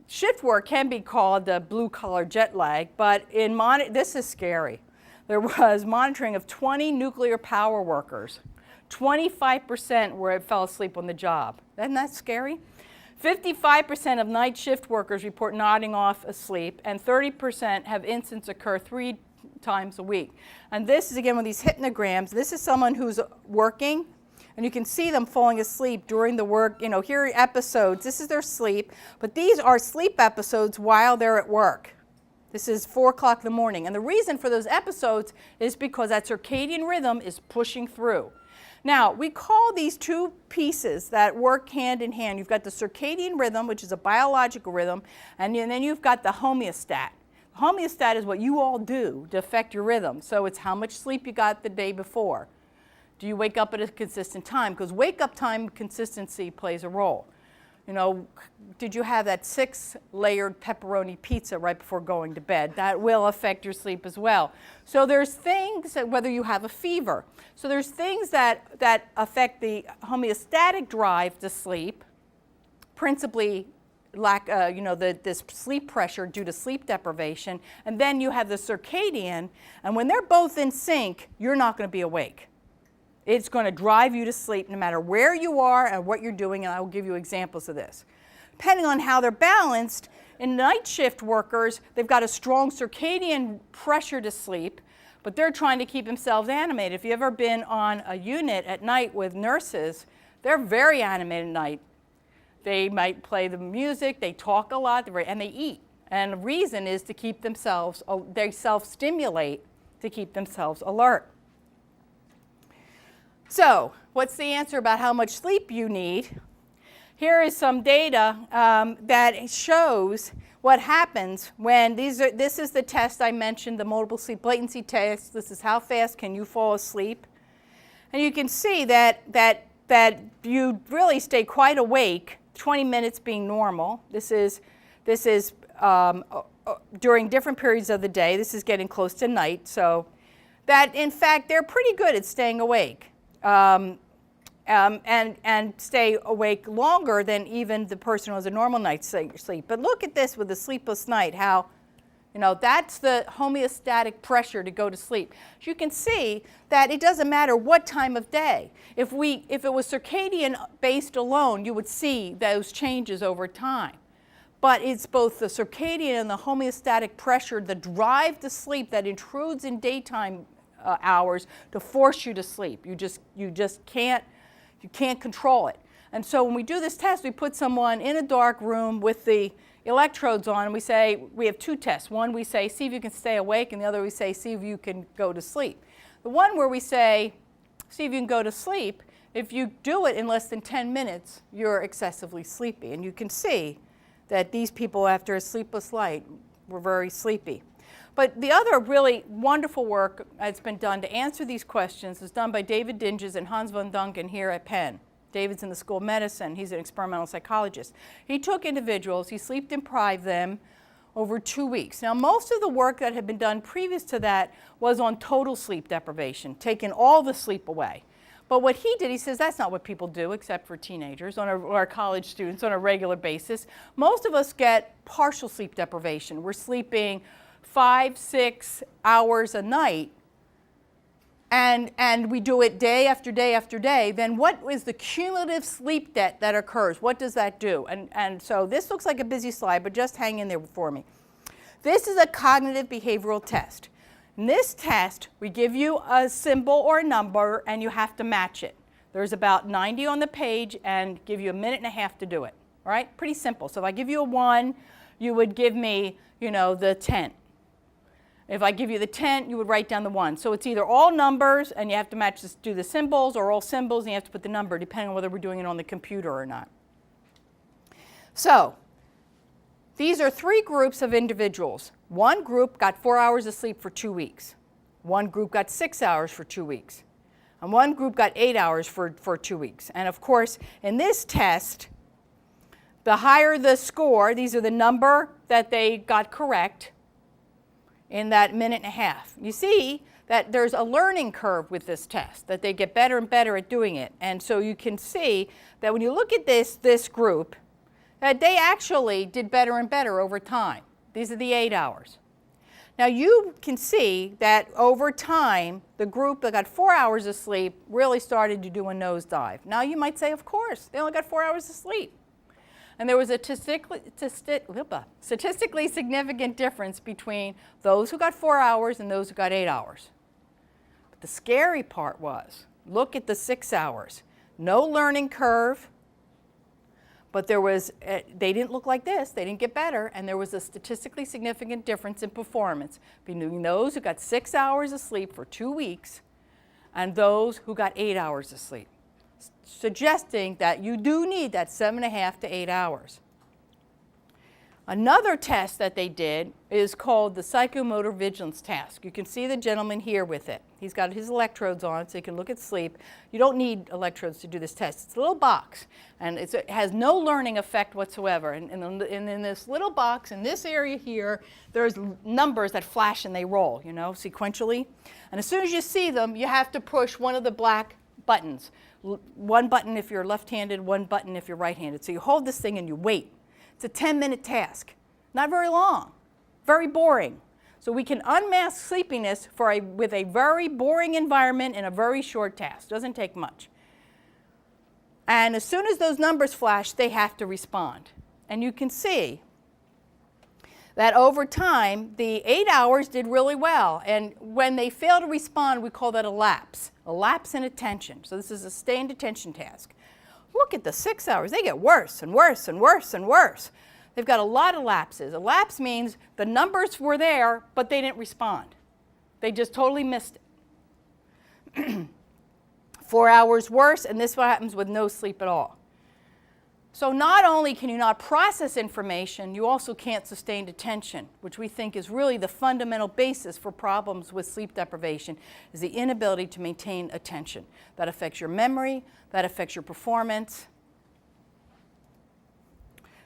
Shift work can be called the blue-collar jet lag, but this is scary. There was monitoring of 20 nuclear power workers. 25% fell asleep on the job. Isn't that scary? 55% of night shift workers report nodding off asleep, and 30% have incidents occur 3 times a week. And this is, again, with these hypnograms, this is someone who's working, and you can see them falling asleep during the work. You know, here are episodes. This is their sleep, but these are sleep episodes while they're at work. This is 4 o'clock in the morning. And the reason for those episodes is because that circadian rhythm is pushing through. Now, we call these two pieces that work hand in hand. You've got the circadian rhythm, which is a biological rhythm, and then you've got the homeostat. The homeostat is what you all do to affect your rhythm. So it's how much sleep you got the day before. Do you wake up at a consistent time? Because wake-up time consistency plays a role. You know, did you have that 6-layered pepperoni pizza right before going to bed? That will affect your sleep as well. So there's things, whether you have a fever. So there's things that affect the homeostatic drive to sleep, principally this sleep pressure due to sleep deprivation. And then you have the circadian, and when they're both in sync, you're not going to be awake. It's going to drive you to sleep no matter where you are and what you're doing, and I will give you examples of this. Depending on how they're balanced, in night shift workers, they've got a strong circadian pressure to sleep, but they're trying to keep themselves animated. If you've ever been on a unit at night with nurses, they're very animated at night. They might play the music, they talk a lot, and they eat. And the reason is to keep themselves, they self-stimulate to keep themselves alert. So, what's the answer about how much sleep you need? Here is some data that shows what happens when this is the test I mentioned, the multiple sleep latency test. This is how fast can you fall asleep. And you can see that you really stay quite awake, 20 minutes being normal. This is during different periods of the day. This is getting close to night. So that, in fact, they're pretty good at staying awake. And stay awake longer than even the person who has a normal night's sleep. But look at this with the sleepless night, how, that's the homeostatic pressure to go to sleep. You can see that it doesn't matter what time of day. If it was circadian based alone, you would see those changes over time. But it's both the circadian and the homeostatic pressure, the drive to sleep that intrudes in daytime hours to force you to sleep. You just can't control it. And so when we do this test, we put someone in a dark room with the electrodes on, and we say, we have two tests. One, we say, see if you can stay awake, and the other, we say, see if you can go to sleep. The one where we say, see if you can go to sleep, if you do it in less than 10 minutes, you're excessively sleepy. And you can see that these people, after a sleepless night, were very sleepy. But the other really wonderful work that's been done to answer these questions is done by David Dinges and Hans von Duncan here at Penn. David's in the School of Medicine. He's an experimental psychologist. He took individuals, he sleep deprived them over 2 weeks. Now, most of the work that had been done previous to that was on total sleep deprivation, taking all the sleep away. But what he did, he says that's not what people do, except for teenagers or college students on a regular basis. Most of us get partial sleep deprivation. We're sleeping 5, 6 hours a night, and we do it day after day after day. Then what is the cumulative sleep debt that occurs? What does that do? And so this looks like a busy slide, but just hang in there for me. This is a cognitive behavioral test. In this test, we give you a symbol or a number, and you have to match it. There's about 90 on the page, and give you a minute and a half to do it. All right? Pretty simple. So if I give you a 1, you would give me, the 10. If I give you the 10, you would write down the 1. So it's either all numbers, and you have to match this, do the symbols, or all symbols, and you have to put the number, depending on whether we're doing it on the computer or not. So these are 3 groups of individuals. One group got 4 hours of sleep for 2 weeks. One group got 6 hours for 2 weeks. And one group got 8 hours for 2 weeks. And of course, in this test, the higher the score, these are the number that they got correct in that minute and a half. You see that there's a learning curve with this test, that they get better and better at doing it. And so you can see that when you look at this group, that they actually did better and better over time. These are the 8 hours. Now you can see that over time, the group that got 4 hours of sleep really started to do a nosedive. Now you might say, of course, they only got 4 hours of sleep. And there was a statistically significant difference between those who got 4 hours and those who got 8 hours. But the scary part was, look at the 6 hours. No learning curve. But there was, they didn't look like this, they didn't get better, and there was a statistically significant difference in performance between those who got 6 hours of sleep for 2 weeks and those who got 8 hours of sleep, suggesting that you do need that 7.5 to 8 hours. Another test that they did is called the Psychomotor Vigilance task. You can see the gentleman here with it. He's got his electrodes on so he can look at sleep. You don't need electrodes to do this test. It's a little box, and it has no learning effect whatsoever. And in this little box, in this area here, there's numbers that flash and they roll, sequentially. And as soon as you see them, you have to push one of the black buttons. One button if you're left-handed, one button if you're right-handed. So you hold this thing and you wait. It's a 10-minute task. Not very long, very boring. So we can unmask sleepiness with a very boring environment in a very short task. Doesn't take much. And as soon as those numbers flash, they have to respond. And you can see that over time, the 8 hours did really well. And when they fail to respond, we call that a lapse in attention. So this is a sustained attention task. Look at the 6 hours. They get worse and worse and worse and worse. They've got a lot of lapses. A lapse means the numbers were there, but they didn't respond. They just totally missed it. 4 hours worse, and this is what happens with no sleep at all. So not only can you not process information, you also can't sustain attention, which we think is really the fundamental basis for problems with sleep deprivation, is the inability to maintain attention. That affects your memory, that affects your performance.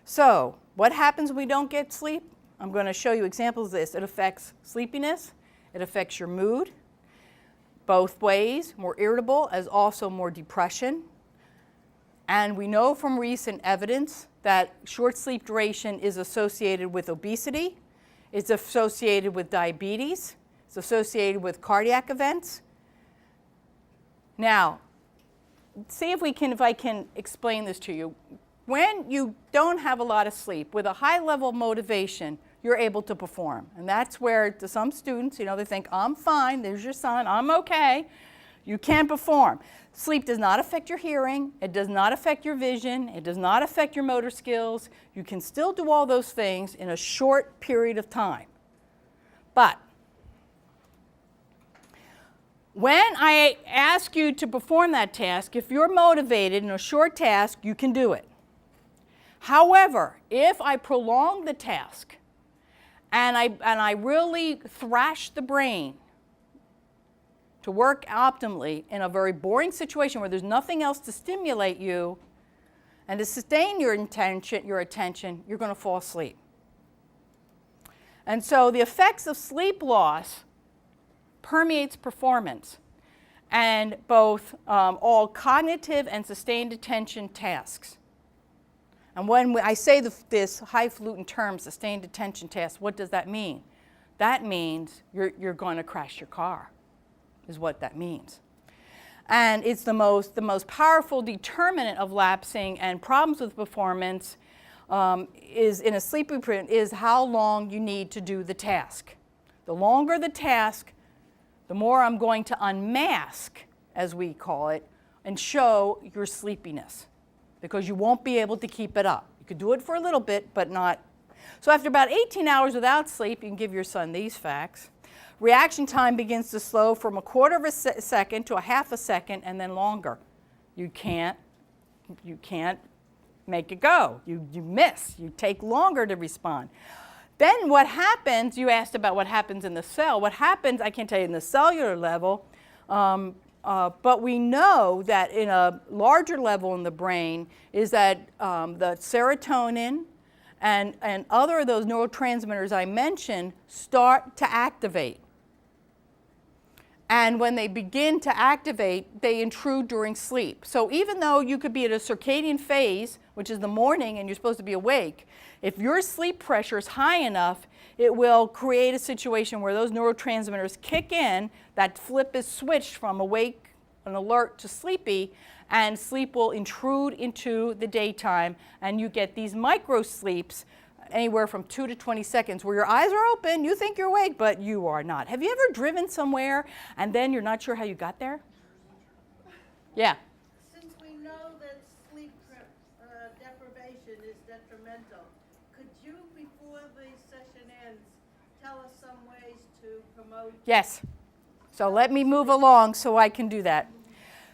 So what happens when we don't get sleep? I'm going to show you examples of this. It affects sleepiness, it affects your mood, both ways, more irritable as also more depression. And we know from recent evidence that short sleep duration is associated with obesity, it's associated with diabetes, it's associated with cardiac events. Now, see if I can explain this to you. When you don't have a lot of sleep, with a high level of motivation, you're able to perform. And that's where, to some students, they think, I'm fine, there's your son, I'm okay. You can't perform. Sleep does not affect your hearing. It does not affect your vision. It does not affect your motor skills. You can still do all those things in a short period of time. But when I ask you to perform that task, if you're motivated in a short task, you can do it. However, if I prolong the task and I really thrash the brain to work optimally in a very boring situation where there's nothing else to stimulate you and to sustain your attention, you're going to fall asleep. And so the effects of sleep loss permeates performance and both all cognitive and sustained attention tasks. And when I say this highfalutin term, sustained attention task, what does that mean? That means you're going to crash your car, is what that means. And it's the most powerful determinant of lapsing and problems with performance is in a sleep blueprint is how long you need to do the task. The longer the task, the more I'm going to unmask, as we call it, and show your sleepiness, because you won't be able to keep it up. You could do it for a little bit, but not. So after about 18 hours without sleep, you can give your son these facts. Reaction time begins to slow from a quarter of a second to a half a second and then longer. You can't make it go. You miss. You take longer to respond. Then what happens, you asked about what happens in the cell. What happens, I can't tell you in the cellular level, but we know that in a larger level in the brain is that the serotonin and other of those neurotransmitters I mentioned start to activate. And when they begin to activate, they intrude during sleep. So even though you could be at a circadian phase, which is the morning and you're supposed to be awake, if your sleep pressure is high enough, it will create a situation where those neurotransmitters kick in, that flip is switched from awake and alert to sleepy, and sleep will intrude into the daytime, and you get these microsleeps anywhere from 2 to 20 seconds where your eyes are open, you think you're awake, but you are not. Have you ever driven somewhere and then you're not sure how you got there? Yeah. Since we know that sleep deprivation is detrimental, could you, before the session ends, tell us some ways to promote? Yes. So let me move along so I can do that.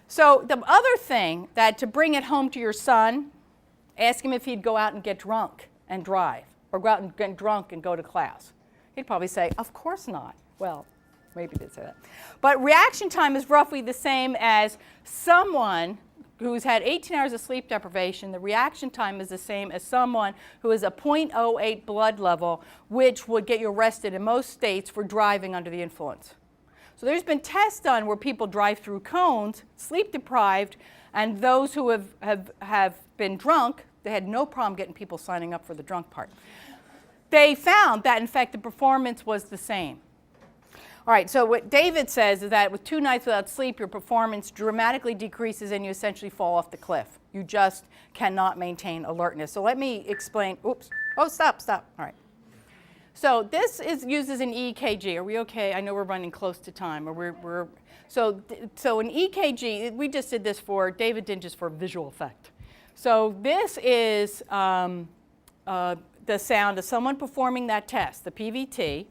So the other thing, that to bring it home to your son, ask him if he'd go out and get drunk and drive, or go out and get drunk and go to class. He'd probably say, of course not. Well, maybe he did say that. But reaction time is roughly the same as someone who's had 18 hours of sleep deprivation. The reaction time is the same as someone who has a 0.08 blood level, which would get you arrested in most states for driving under the influence. So there's been tests done where people drive through cones, sleep deprived, and those who have been drunk, they had no problem getting people signing up for the drunk part. They found that, in fact, the performance was the same. All right, so what David says is that with 2 nights without sleep, your performance dramatically decreases and you essentially fall off the cliff. You just cannot maintain alertness. So let me explain. Oops. Oh, stop. All right. So this uses an EKG. Are we okay? I know we're running close to time. So an EKG, we just did this for, David did just for visual effect. So this is the sound of someone performing that test, the PVT,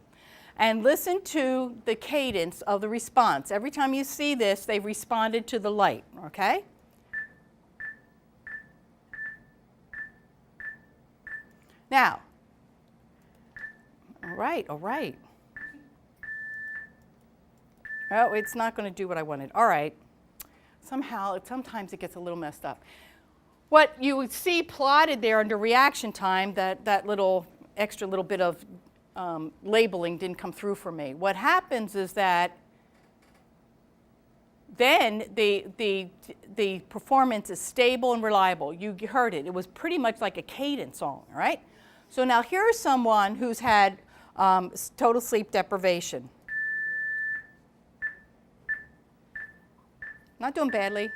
and listen to the cadence of the response. Every time you see this, they've responded to the light, okay? Now, all right. Oh, it's not going to do what I wanted. All right. Sometimes it gets a little messed up. What you would see plotted there under reaction time, that little extra little bit of labeling didn't come through for me. What happens is that then the performance is stable and reliable. You heard it. It was pretty much like a cadence song, all right? So now here's someone who's had total sleep deprivation. Not doing badly.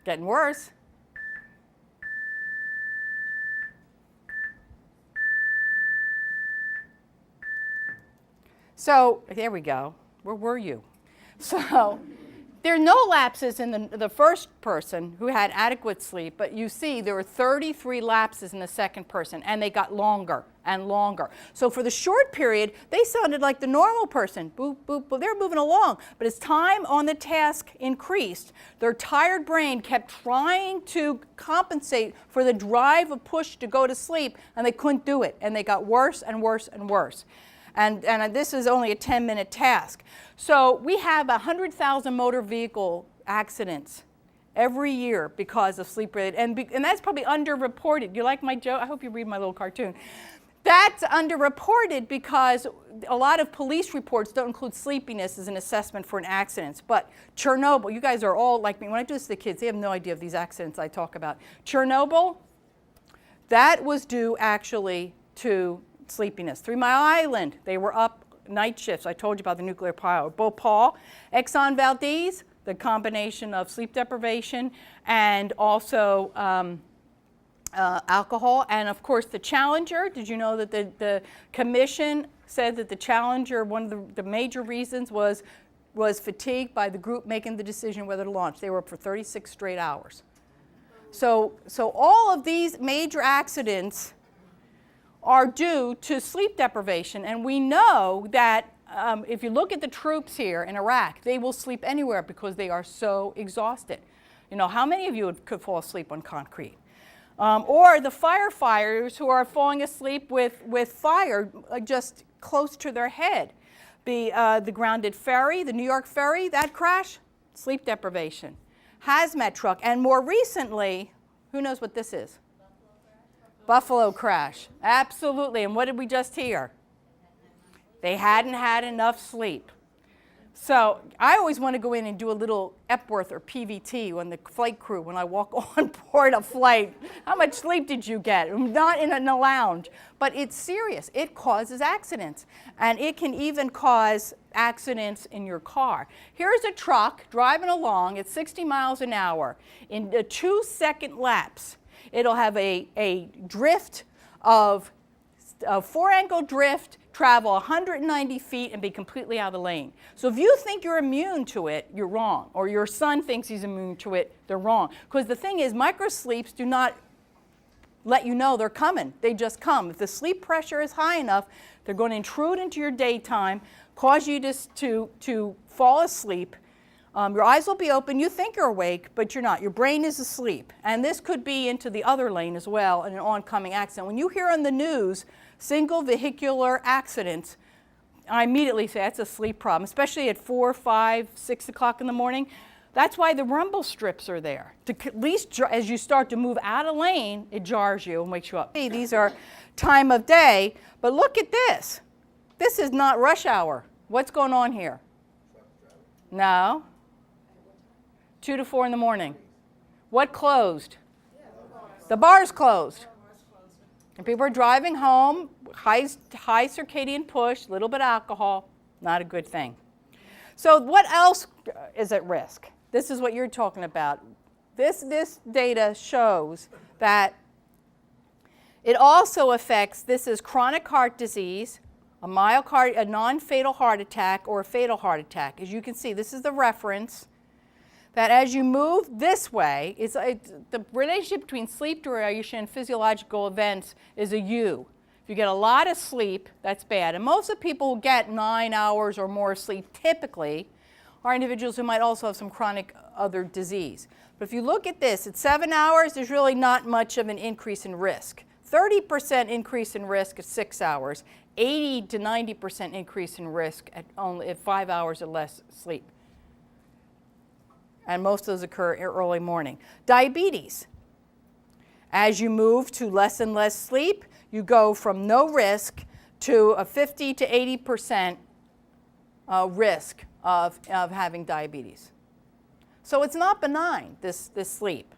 Getting worse. So there we go. Where were you? So there are no lapses in the first person who had adequate sleep, but you see there were 33 lapses in the second person, and they got longer and longer. So for the short period, they sounded like the normal person. Boop, boop, boop. They were moving along. But as time on the task increased, their tired brain kept trying to compensate for the drive of push to go to sleep, and they couldn't do it. And they got worse and worse and worse. And this is only a 10-minute task. So we have 100,000 motor vehicle accidents every year because of sleep-related, and that's probably underreported. You like my joke? I hope you read my little cartoon. That's underreported because a lot of police reports don't include sleepiness as an assessment for an accident. But Chernobyl, you guys are all like me. When I do this to the kids, they have no idea of these accidents I talk about. Chernobyl, that was due actually to sleepiness. 3 Mile Island, they were up night shifts. I told you about the nuclear power. Bhopal, Exxon Valdez, the combination of sleep deprivation and also alcohol. And of course the Challenger, did you know that the commission said that the Challenger, one of the major reasons was fatigue by the group making the decision whether to launch. They were up for 36 straight hours. So all of these major accidents are due to sleep deprivation, and we know that if you look at the troops here in Iraq, they will sleep anywhere because they are so exhausted. You know, how many of you could fall asleep on concrete? Or the firefighters who are falling asleep with fire just close to their head. The grounded ferry, the New York ferry, that crash, sleep deprivation. Hazmat truck, and more recently, who knows what this is? Buffalo crash, absolutely. And what did we just hear? They hadn't had enough sleep. So I always want to go in and do a little Epworth or PVT on the flight crew when I walk on board a flight. How much sleep did you get? Not in a lounge. But it's serious. It causes accidents. And it can even cause accidents in your car. Here's a truck driving along at 60 miles an hour. In a 2-second lapse, it'll have a drift of a 4-angle drift, travel 190 feet, and be completely out of the lane. So if you think you're immune to it, you're wrong. Or your son thinks he's immune to it, they're wrong. Because the thing is, microsleeps do not let you know they're coming. They just come. If the sleep pressure is high enough, they're going to intrude into your daytime, cause you to fall asleep. Your eyes will be open. You think you're awake, but you're not. Your brain is asleep. And this could be into the other lane as well in an oncoming accident. When you hear on the news single vehicular accidents, I immediately say that's a sleep problem, especially at 4, 5, 6 o'clock in the morning. That's why the rumble strips are there. To at least as you start to move out of lane, it jars you and wakes you up. These are time of day, but look at this. This is not rush hour. What's going on here? No. 2 to 4 in the morning. What closed? The bars closed. And people are driving home, high circadian push, a little bit of alcohol, not a good thing. So what else is at risk? This is what you're talking about. This data shows that it also affects, this is chronic heart disease, a non-fatal heart attack, or a fatal heart attack. As you can see, this is the reference. That as you move this way, the relationship between sleep duration and physiological events is a U. If you get a lot of sleep, that's bad. And most of the people who get 9 hours or more sleep typically are individuals who might also have some chronic other disease. But if you look at this, at 7 hours, there's really not much of an increase in risk. 30% increase in risk at 6 hours, 80 to 90% increase in risk at 5 hours or less sleep. And most of those occur early morning. Diabetes. As you move to less and less sleep, you go from no risk to a 50 to 80% risk of having diabetes. So it's not benign, this sleep.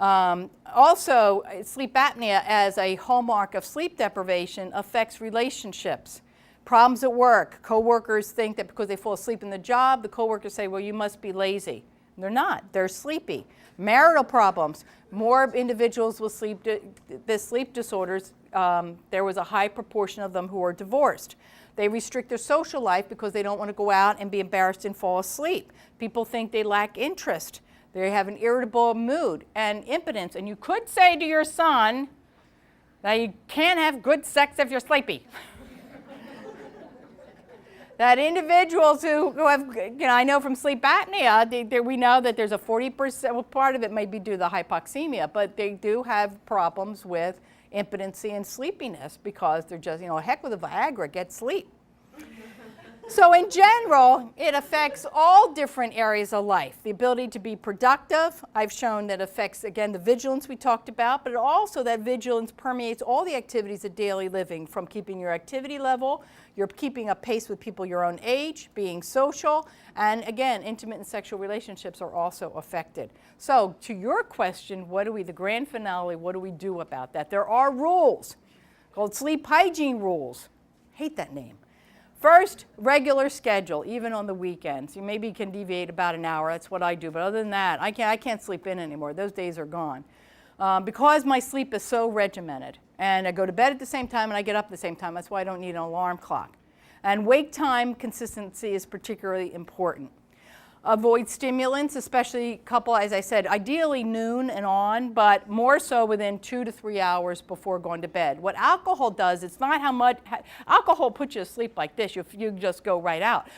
Also, sleep apnea as a hallmark of sleep deprivation affects relationships. Problems at work. Coworkers think that because they fall asleep in the job, the coworkers say, well, you must be lazy. They're not. They're sleepy. Marital problems. More individuals with sleep disorders. There was a high proportion of them who are divorced. They restrict their social life because they don't want to go out and be embarrassed and fall asleep. People think they lack interest. They have an irritable mood and impotence. And you could say to your son that you can't have good sex if you're sleepy. That individuals who have, I know from sleep apnea, we know that there's a 40%, well, part of it may be due to the hypoxemia, but they do have problems with impotency and sleepiness because they're just, heck with a Viagra, get sleep. So in general, it affects all different areas of life. The ability to be productive, I've shown that affects, again, the vigilance we talked about, but also that vigilance permeates all the activities of daily living, from keeping your activity level, you're keeping up pace with people your own age, being social, and again, intimate and sexual relationships are also affected. So to your question, the grand finale, what do we do about that? There are rules called sleep hygiene rules. Hate that name. First, regular schedule, even on the weekends. You maybe can deviate about an hour. That's what I do. But other than that, I can't sleep in anymore. Those days are gone. Because my sleep is so regimented. And I go to bed at the same time and I get up at the same time. That's why I don't need an alarm clock. And wake time consistency is particularly important. Avoid stimulants, especially as I said, ideally noon and on, but more so within 2 to 3 hours before going to bed. What alcohol does, it's not how much, alcohol puts you to sleep like this, you just go right out.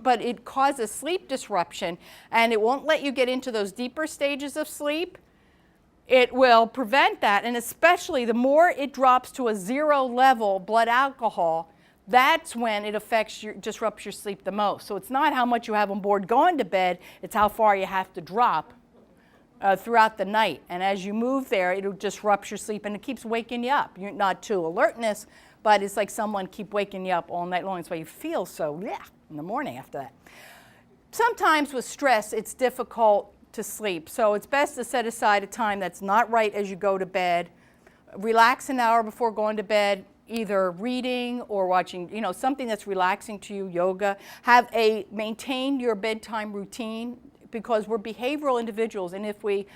But it causes sleep disruption, and it won't let you get into those deeper stages of sleep. It will prevent that, and especially the more it drops to a 0 level blood alcohol, that's when it disrupts your sleep the most. So it's not how much you have on board going to bed, it's how far you have to drop throughout the night. And as you move there, it'll disrupt your sleep and it keeps waking you up. You're not to alertness, but it's like someone keep waking you up all night long. That's why you feel so in the morning after that. Sometimes with stress, it's difficult to sleep. So it's best to set aside a time that's not right as you go to bed. Relax an hour before going to bed, either reading or watching, something that's relaxing to you, yoga. Maintain your bedtime routine, because we're behavioral individuals, and if we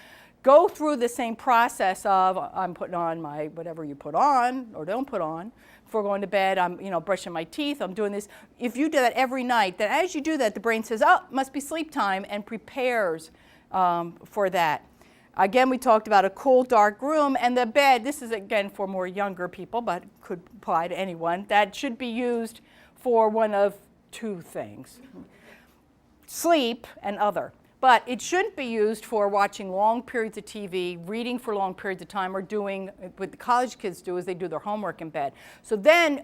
go through the same process of I'm putting on my whatever you put on or don't put on before going to bed, I'm brushing my teeth, I'm doing this. If you do that every night, then as you do that, the brain says, oh, it must be sleep time, and prepares for that. Again, we talked about a cool, dark room, and the bed, this is again for more younger people, but could apply to anyone, that should be used for one of 2 things, sleep and other. But it shouldn't be used for watching long periods of TV, reading for long periods of time, or doing what the college kids do is they do their homework in bed. So then,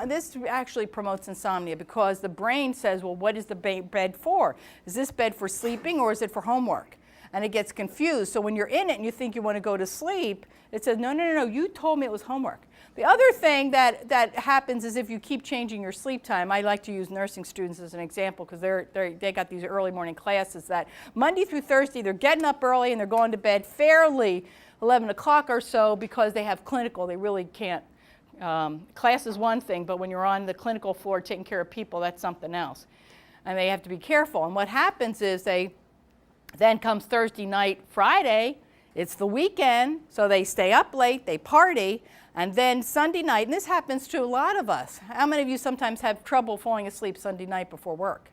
this actually promotes insomnia, because the brain says, well, what is the bed for? Is this bed for sleeping or is it for homework? And it gets confused. So when you're in it and you think you want to go to sleep, it says, no, you told me it was homework. The other thing that happens is if you keep changing your sleep time. I like to use nursing students as an example, because they got these early morning classes that Monday through Thursday they're getting up early and they're going to bed fairly 11 o'clock or so, because they have clinical. They really can't. Class is one thing, but when you're on the clinical floor taking care of people, that's something else. And they have to be careful. And what happens is then comes Thursday night, Friday, it's the weekend, so they stay up late, they party, and then Sunday night, and this happens to a lot of us. How many of you sometimes have trouble falling asleep Sunday night before work?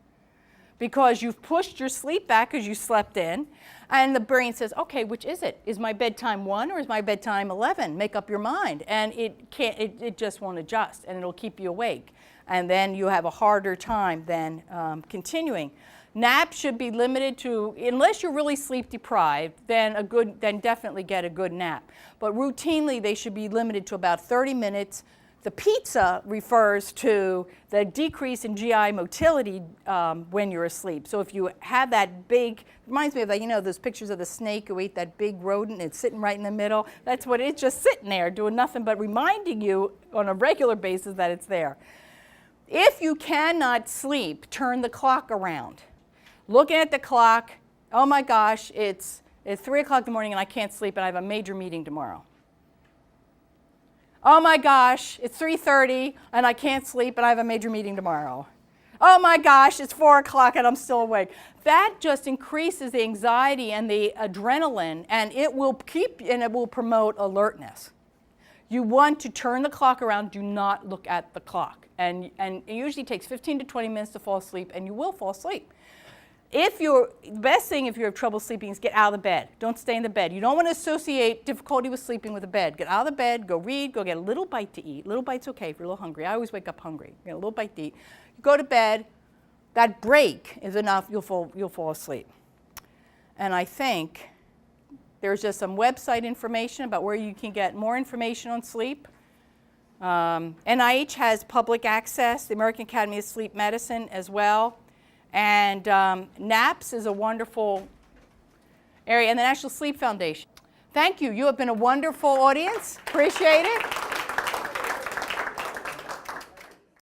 Because you've pushed your sleep back because you slept in, and the brain says, okay, which is it? Is my bedtime 1 or is my bedtime 11? Make up your mind. And it just won't adjust, and it'll keep you awake. And then you have a harder time than continuing. Naps should be limited to, unless you're really sleep deprived, then definitely get a good nap. But routinely, they should be limited to about 30 minutes. The pizza refers to the decrease in GI motility when you're asleep. So if you have that big, reminds me of those pictures of the snake who ate that big rodent, it's sitting right in the middle. That's what it's just sitting there doing nothing but reminding you on a regular basis that it's there. If you cannot sleep, turn the clock around. Looking at the clock, oh my gosh, it's 3 o'clock in the morning and I can't sleep and I have a major meeting tomorrow. Oh my gosh, it's 3:30 and I can't sleep and I have a major meeting tomorrow. oh my gosh, it's 4 o'clock and I'm still awake. That just increases the anxiety and the adrenaline, and it will promote alertness. You want to turn the clock around, do not look at the clock. And it usually takes 15 to 20 minutes to fall asleep, and you will fall asleep. The best thing if you have trouble sleeping is get out of the bed. Don't stay in the bed. You don't want to associate difficulty with sleeping with a bed. Get out of the bed, go read, go get a little bite to eat. Little bite's okay if you're a little hungry. I always wake up hungry. Get a little bite to eat. You go to bed. That break is enough. You'll fall asleep. And I think there's just some website information about where you can get more information on sleep. NIH has public access, the American Academy of Sleep Medicine as well. And NAPS is a wonderful area, and the National Sleep Foundation. Thank you. You have been a wonderful audience. Appreciate it.